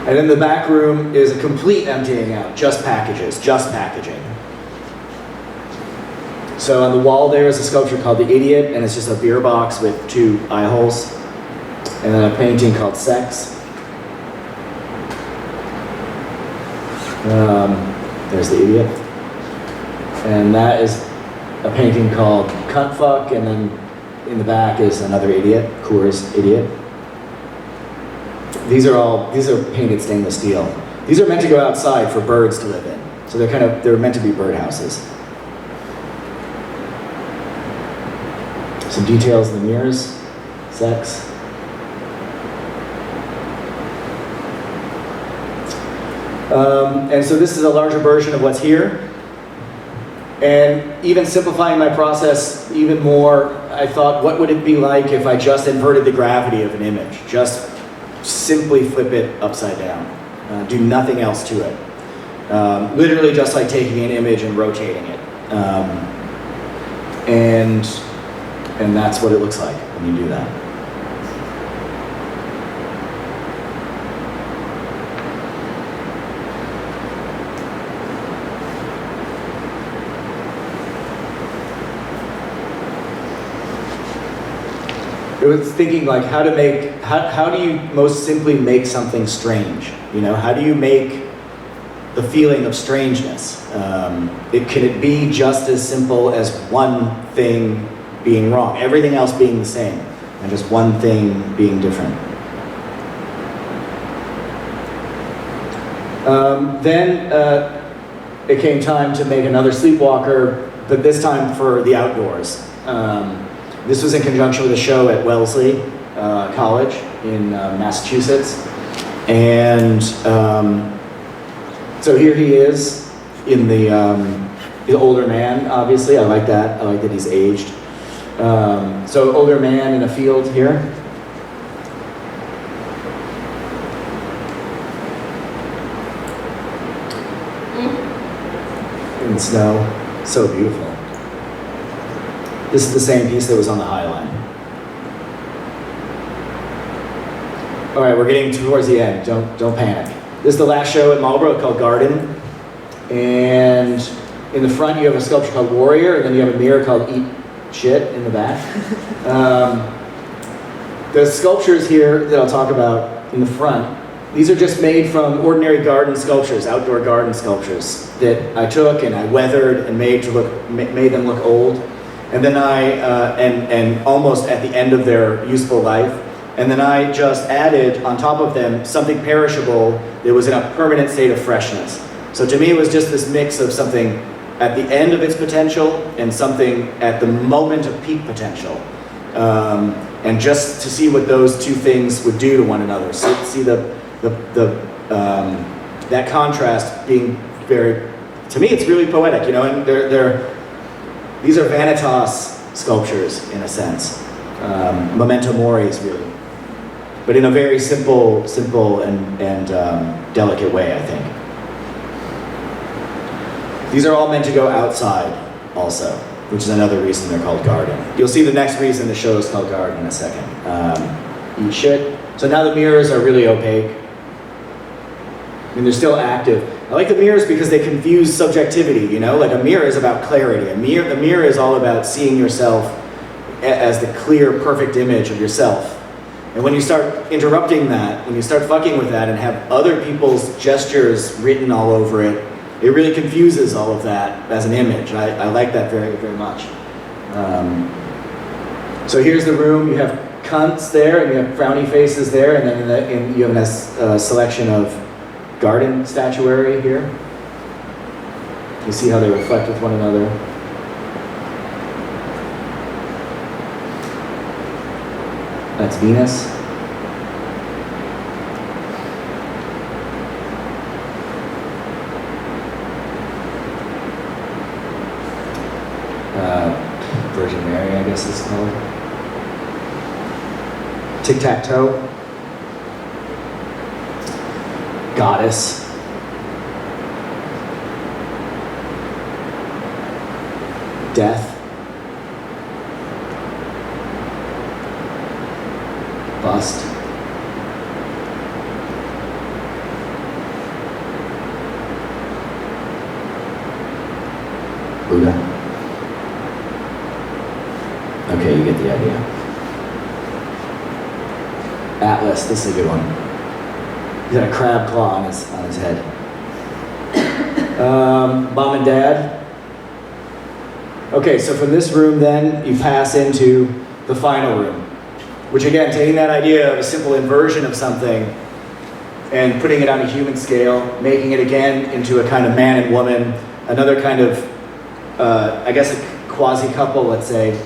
And in the back room is a complete emptying out, just packages, just packaging. So on the wall there is a sculpture called The Idiot, and it's just a beer box with 2 eye holes. And then a painting called Sex. There's The Idiot. And that is a painting called Cunt Fuck, and then in the back is another idiot, Coors Idiot. These are painted stainless steel. These are meant to go outside for birds to live in. So they're meant to be birdhouses. Some details in the mirrors, Sex. And so this is a larger version of what's here. And even simplifying my process even more, I thought, what would it be like if I just inverted the gravity of an image? Just simply flip it upside down. Do nothing else to it. Literally just like taking an image and rotating it. And that's what it looks like when you do that. I was thinking like how do you most simply make something strange? You know, how do you make the feeling of strangeness? Can it be just as simple as one thing being wrong, everything else being the same, and just one thing being different? Then it came time to make another sleepwalker, but this time for the outdoors. This was in conjunction with a show at Wellesley College in Massachusetts. And so here he is in the older man, obviously. I like that. I like that he's aged. So older man in a field here. in snow. So beautiful. This is the same piece that was on the High Line. All right, we're getting towards the end. Don't panic. This is the last show at Marlborough called Garden. And in the front you have a sculpture called Warrior, and then you have a mirror called Eat Shit in the back. The sculptures here that I'll talk about in the front, these are just made from ordinary garden sculptures, outdoor garden sculptures that I took and I weathered and made them look old. And then and almost at the end of their useful life. And then I just added on top of them something perishable that was in a permanent state of freshness. So to me it was just this mix of something at the end of its potential and something at the moment of peak potential. And just to see what those two things would do to one another. So see that contrast being very, to me it's really poetic, you know, and these are vanitas sculptures in a sense. Memento moris really. But in a very simple and delicate way, I think. These are all meant to go outside also, which is another reason they're called garden. You'll see the next reason the show is called Garden in a second. Eat shit. So now the mirrors are really opaque. I mean, they're still active. I like the mirrors because they confuse subjectivity, you know? Like a mirror is about clarity. The mirror is all about seeing yourself as the clear, perfect image of yourself. And when you start interrupting that, when you start fucking with that and have other people's gestures written all over it, it really confuses all of that as an image. I like that very, very much. So here's the room. You have cunts there, and you have frowny faces there, and then you have a selection of garden statuary here. You see how they reflect with one another. That's Venus. Virgin Mary, I guess it's called. Tic-tac-toe. Goddess. Death. Bust. Buddha. Okay, you get the idea. Atlas, this is a good one. He's got a crab claw on his head. Mom and Dad. Okay, so from this room then, you pass into the final room, which again, taking that idea of a simple inversion of something and putting it on a human scale, making it again into a kind of man and woman, another kind of, I guess a quasi-couple, let's say,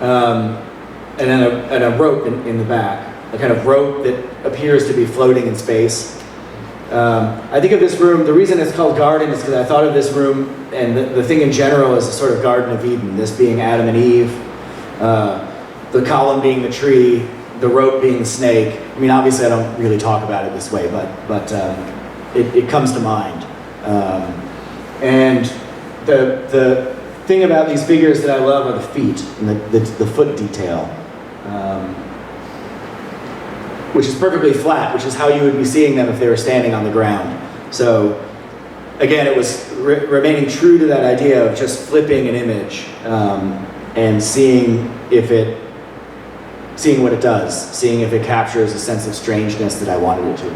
and then a rope in the back, a kind of rope that appears to be floating in space. I think of this room, the reason it's called Garden is because I thought of this room and the thing in general as a sort of Garden of Eden, this being Adam and Eve, the column being the tree, the rope being the snake. I mean, obviously I don't really talk about it this way, but it comes to mind. And the thing about these figures that I love are the feet and the foot detail, which is perfectly flat, which is how you would be seeing them if they were standing on the ground. So again, it was remaining true to that idea of just flipping an image and seeing what it does, seeing if it captures a sense of strangeness that I wanted it to.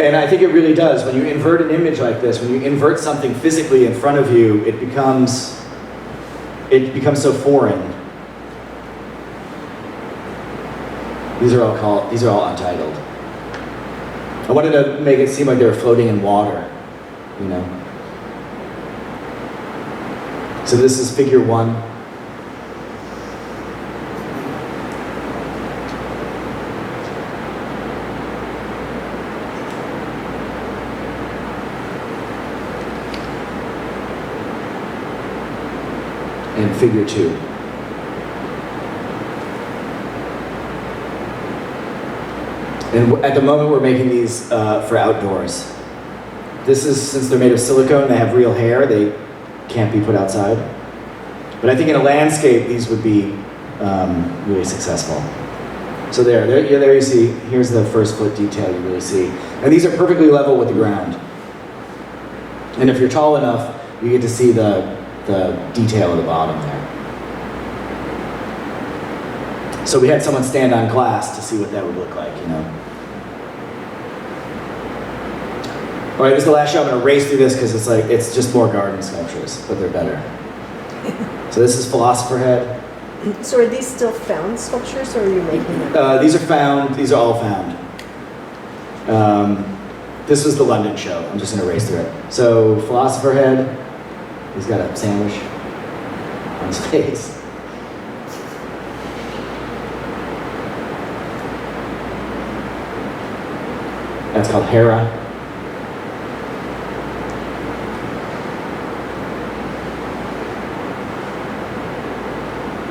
And I think it really does. When you invert an image like this, when you invert something physically in front of you, it becomes so foreign. These are all untitled. I wanted to make it seem like they were floating in water, you know. So this is figure 1. And figure 2. And at the moment, we're making these for outdoors. This is, since they're made of silicone, they have real hair, they can't be put outside. But I think in a landscape, these would be really successful. So there you see, here's the first foot detail you really see. And these are perfectly level with the ground. And if you're tall enough, you get to see the detail at the bottom there. So we had someone stand on glass to see what that would look like, you know. All right, this is the last show. I'm going to race through this because it's just more garden sculptures, but they're better. So this is Philosopher Head. So are these still found sculptures, or are you making them? These are found. These are all found. This was the London show. I'm just going to race through it. So Philosopher Head. He's got a sandwich on his face. That's called Hera.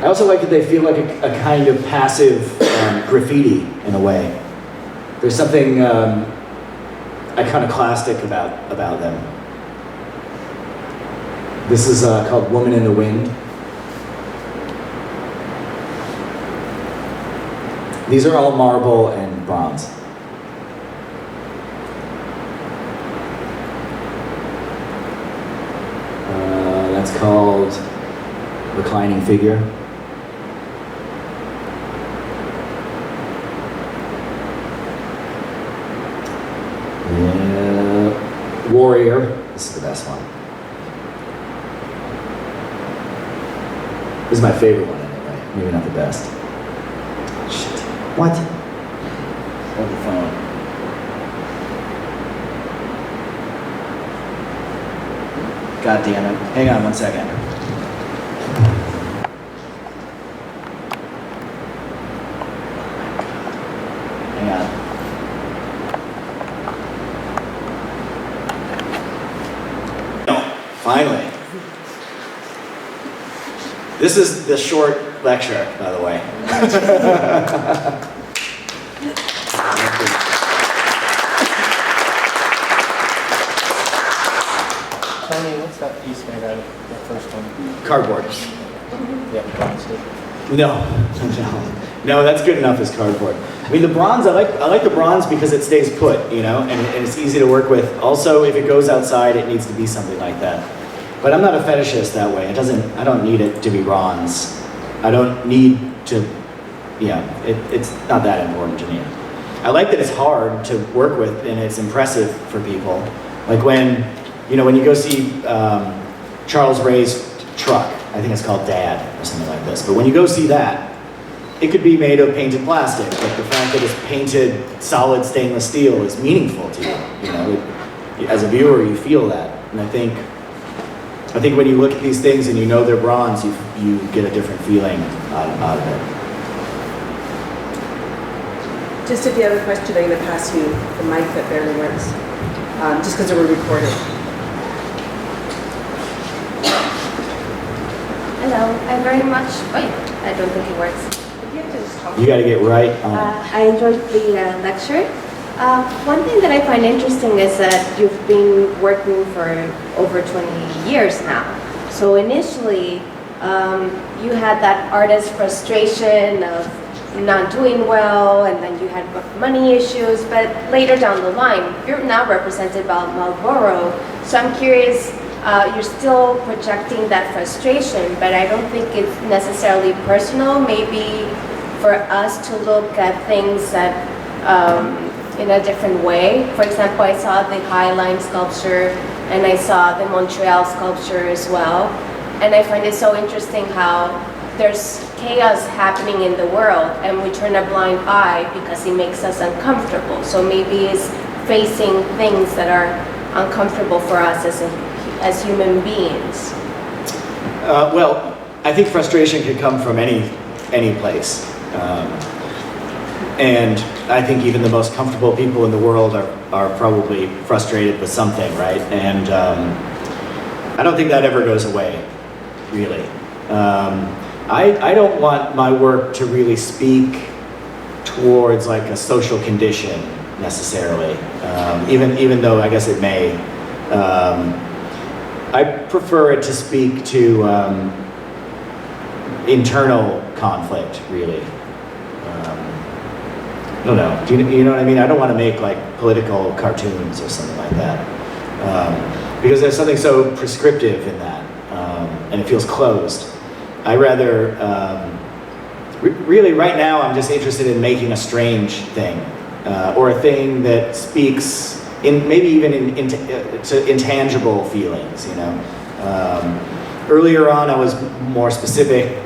I also like that they feel like a kind of passive graffiti in a way. There's something iconoclastic about them. This is called Woman in the Wind. These are all marble and bronze. That's called Reclining Figure. Warrior. This is the best one. This is my favorite one anyway. Maybe not the best. Shit. What? Hold the phone. God damn it. Hang on 1 second. Hang on. Finally. This is the short lecture, by the way. Tony, what's that piece made out of, the first one? Cardboard. Yeah, bronze. No, that's good enough as cardboard. I mean, the bronze, I like the bronze because it stays put, you know, and it's easy to work with. Also, if it goes outside, it needs to be something like that. But I'm not a fetishist that way. I don't need it to be bronze. I don't need to, it's not that important to me. I like that it's hard to work with and it's impressive for people. Like when you go see Charles Ray's truck, I think it's called Dad or something like this. But when you go see that, it could be made of painted plastic, but the fact that it's painted solid stainless steel is meaningful to you. You know, as a viewer, you feel that. And I think when you look at these things and you know they're bronze, you get a different feeling out of it. Just if you have a question, I'm going to pass you the mic that barely works, just because we're recording. Hello, I very much, I don't think it works. You got to get right on it. I enjoyed the lecture. One thing that I find interesting is that you've been working for over 20 years now. So initially, you had that artist frustration of not doing well, and then you had money issues, but later down the line, you're now represented by Marlboro. So I'm curious, you're still projecting that frustration, but I don't think it's necessarily personal. Maybe for us to look at things that in a different way. For example, I saw the High Line sculpture and I saw the Montreal sculpture as well. And I find it so interesting how there's chaos happening in the world and we turn a blind eye because it makes us uncomfortable. So maybe it's facing things that are uncomfortable for us as human beings. Well, I think frustration can come from any place. And I think even the most comfortable people in the world are probably frustrated with something, right? And I don't think that ever goes away, really. I don't want my work to really speak towards like a social condition necessarily, even though I guess it may. I prefer it to speak to internal conflict, really. I don't know. Do you know what I mean? I don't want to make like political cartoons or something like that, because there's something so prescriptive in that, and it feels closed. I rather, really right now I'm just interested in making a strange thing, or a thing that speaks in maybe even to intangible feelings, you know. Earlier on I was more specific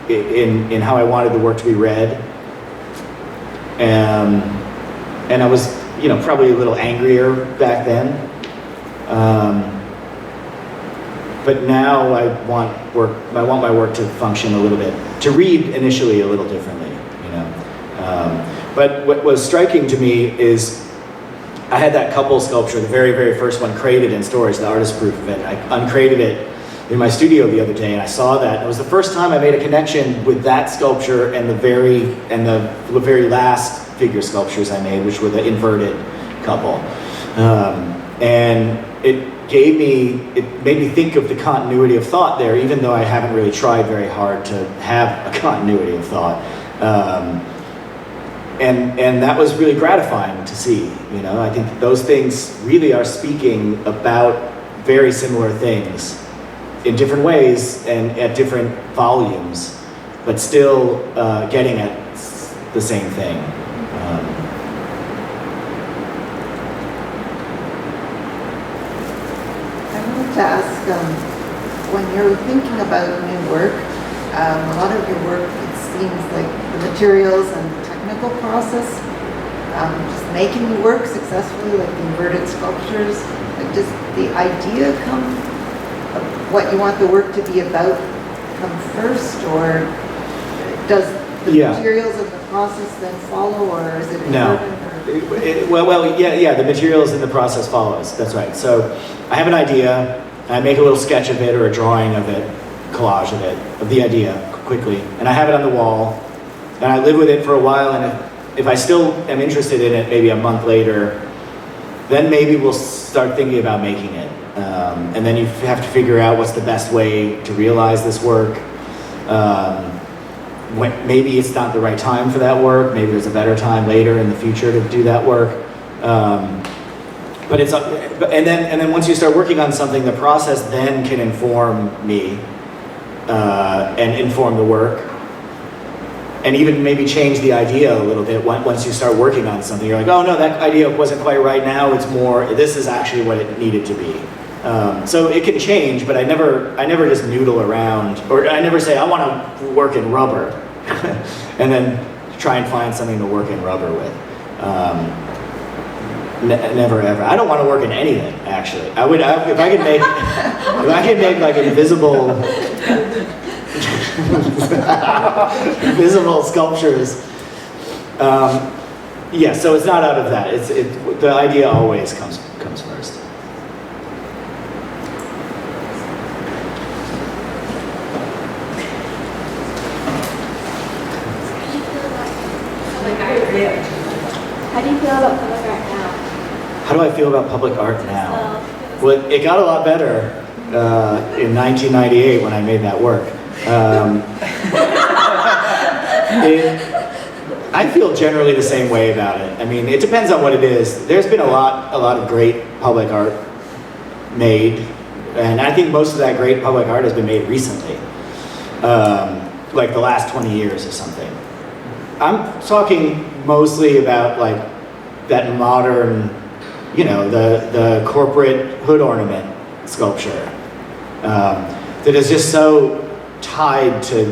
in how I wanted the work to be read. And I was, you know, probably a little angrier back then. But now I want my work to function a little bit, to read initially a little differently, you know. But what was striking to me is I had that couple sculpture, the very, very first one, crated in storage, the artist proof of it. I uncrated it in my studio the other day, and I saw that. It was the first time I made a connection with that sculpture and the very last figure sculptures I made, which were the inverted couple. And it made me think of the continuity of thought there, even though I haven't really tried very hard to have a continuity of thought. And that was really gratifying to see, you know. I think those things really are speaking about very similar things in different ways and at different volumes, but still getting at the same thing. I wanted to ask, when you're thinking about new work, a lot of your work, it seems like the materials and the technical process, just making the work successfully, like the inverted sculptures, like does the idea come of what you want the work to be about come first, or does the materials of the process then follow, or is it inverted? No. The materials in the process follows. That's right. So I have an idea, I make a little sketch of it or a drawing of it, collage of it, of the idea quickly, and I have it on the wall, and I live with it for a while, and if I still am interested in it maybe a month later, then maybe we'll start thinking about making it. And then you have to figure out what's the best way to realize this work. Maybe it's not the right time for that work, maybe there's a better time later in the future to do that work. But and then once you start working on something, the process then can inform me and inform the work, and even maybe change the idea a little bit. Once you start working on something, you're like, oh no, that idea wasn't quite right now, it's more, this is actually what it needed to be. So it can change, but I never just noodle around, or I never say, I want to work in rubber, and then try and find something to work in rubber with. Never ever. I don't want to work in anything, actually. If I could make like invisible invisible sculptures. So it's not out of that. The idea always comes first. How do you feel about public art now? How do I feel about public art now? Well, it got a lot better in 1998 when I made that work. I feel generally the same way about it. I mean, it depends on what it is. There's been a lot of great public art made, and I think most of that great public art has been made recently, like the last 20 years or something. I'm talking mostly about like that modern, you know, the corporate hood ornament sculpture that is just so tied to,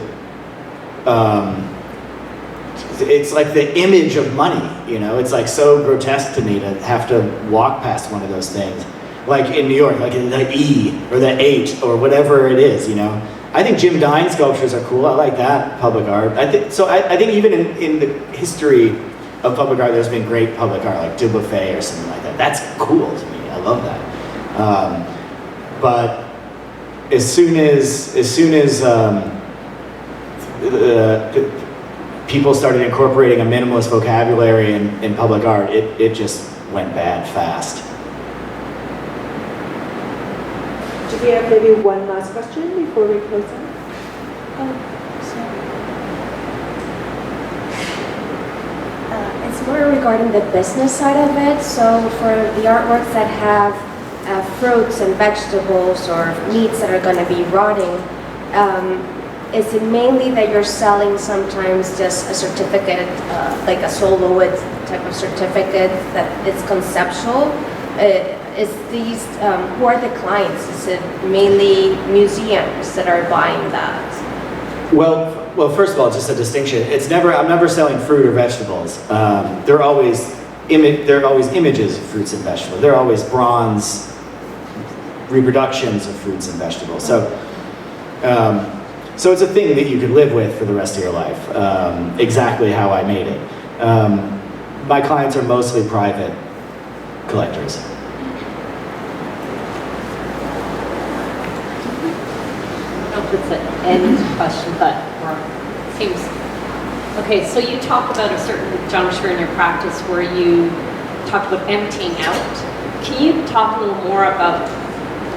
it's like the image of money, you know? It's like so grotesque to me to have to walk past one of those things. Like in New York, like in the E or the H or whatever it is, you know? I think Jim Dine sculptures are cool. I like that public art. I think even in the history of public art, there's been great public art, like Dubuffet or something like that. That's cool to me. I love that. But as soon as people started incorporating a minimalist vocabulary in public art, it just went bad fast. Do we have maybe one last question before we close out? It's more regarding the business side of it. So for the artworks that have fruits and vegetables or meats that are going to be rotting, is it mainly that you're selling sometimes just a certificate, like a soloist type of certificate that is conceptual? Is these, who are the clients? Is it mainly museums that are buying that? Well, first of all, just a distinction. I'm never selling fruit or vegetables. They're always images of fruits and vegetables. They're always bronze reproductions of fruits and vegetables. So it's a thing that you could live with for the rest of your life. Exactly how I made it. My clients are mostly private collectors. I don't know if it's an end question, but seems okay. So you talk about a certain juncture in your practice where you talked about emptying out. Can you talk a little more about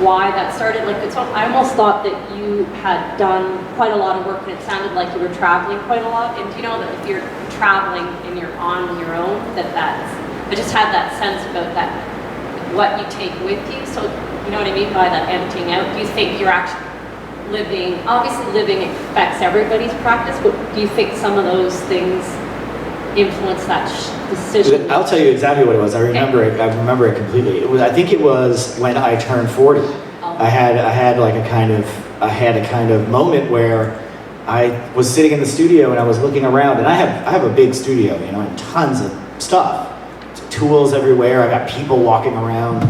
why that started? Like, I almost thought that you had done quite a lot of work, and it sounded like you were traveling quite a lot. And do you know that if you're traveling and you're on your own, I just had that sense about that, what you take with you. So you know what I mean by that emptying out? Do you think you're actually obviously living affects everybody's practice, but do you think some of those things influence that decision? I'll tell you exactly what it was. I remember it. I remember it completely. I think it was when I turned 40. Oh. I had a kind of moment where I was sitting in the studio and I was looking around, and I have a big studio, and tons of stuff, tools everywhere. I got people walking around,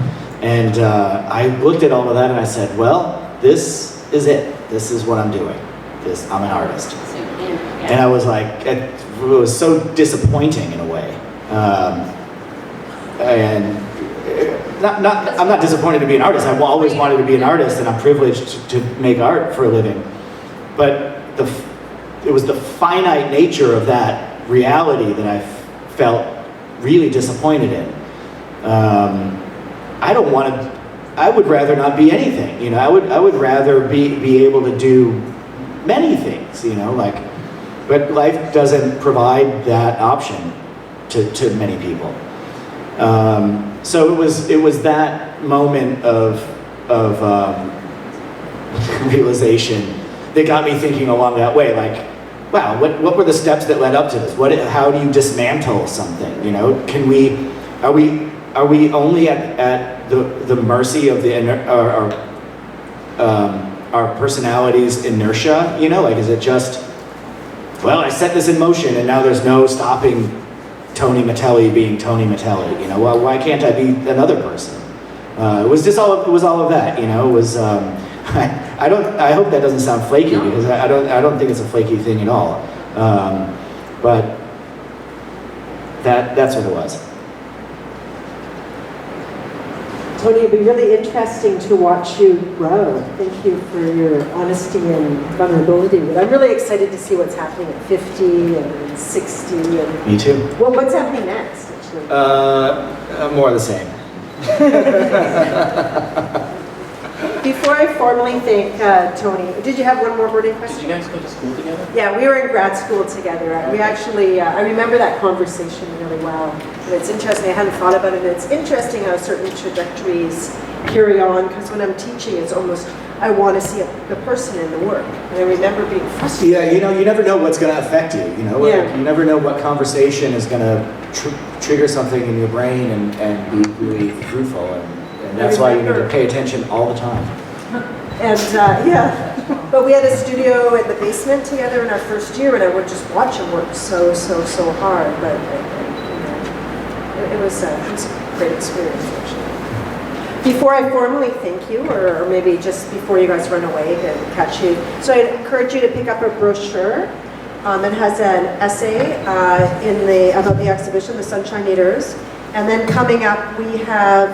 and I looked at all of that and I said, well, this is it. This is what I'm doing. I'm an artist. And I was like, it was so disappointing in a way. And I'm not disappointed to be an artist. I've always wanted to be an artist, and I'm privileged to make art for a living. But it was the finite nature of that reality that I felt really disappointed in. I would rather not be anything, I would rather be able to do many things, but life doesn't provide that option to many people. So it was that moment of realization that got me thinking along that way, like, wow, what were the steps that led up to this? How do you dismantle something? Are we only at the mercy of our personality's inertia? Is it just, well, I set this in motion and now there's no stopping Tony Matelli being Tony Matelli? Well, why can't I be another person? It was all of that. It was. I hope that doesn't sound flaky, because I don't think it's a flaky thing at all. But that's what it was. Tony, it'd be really interesting to watch you grow. Thank you for your honesty and vulnerability. But I'm really excited to see what's happening at 50 and 60. And Me too. well, what's happening next, actually? More of the same. Before I formally thank Tony, did you have one more burning question? Did you guys go to school together? Yeah, we were in grad school together. We actually, I remember that conversation really well. And it's interesting, I hadn't thought about it. It's interesting how certain trajectories carry on, because when I'm teaching, it's almost, I want to see the person in the work. And I remember being frustrated. Yeah, you never know what's going to affect you. Yeah. You never know what conversation is going to trigger something in your brain and be really fruitful. And that's why you need to pay attention all the time. And but we had a studio in the basement together in our first year, and I would just watch him work so hard. But it was a great experience, actually. Before I formally thank you, or maybe just before you guys run away and catch you, so I encourage you to pick up a brochure. It has an essay about the exhibition, The Sunshine Eaters. And then coming up, we have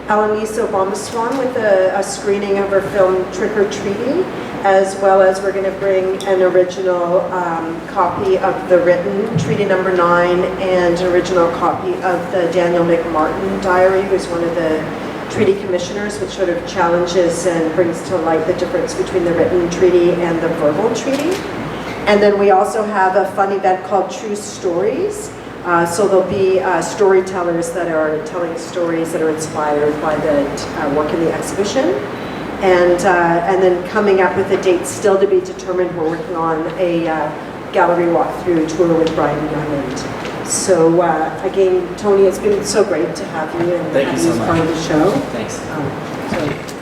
Alanis Obamaswan with a screening of her film Trick or Treating, as well as we're going to bring an original copy of the written Treaty Number 9 and an original copy of the Daniel McMartin diary, who's one of the treaty commissioners, which sort of challenges and brings to light the difference between the written treaty and the verbal treaty. And then we also have a fun event called True Stories. So there'll be storytellers that are telling stories that are inspired by the work in the exhibition. And then coming up with a date still to be determined, we're working on a gallery walkthrough tour with Brian Youngland. So again, Tony, it's been so great to have you and Thank you have so as much. part of the show. Thanks. So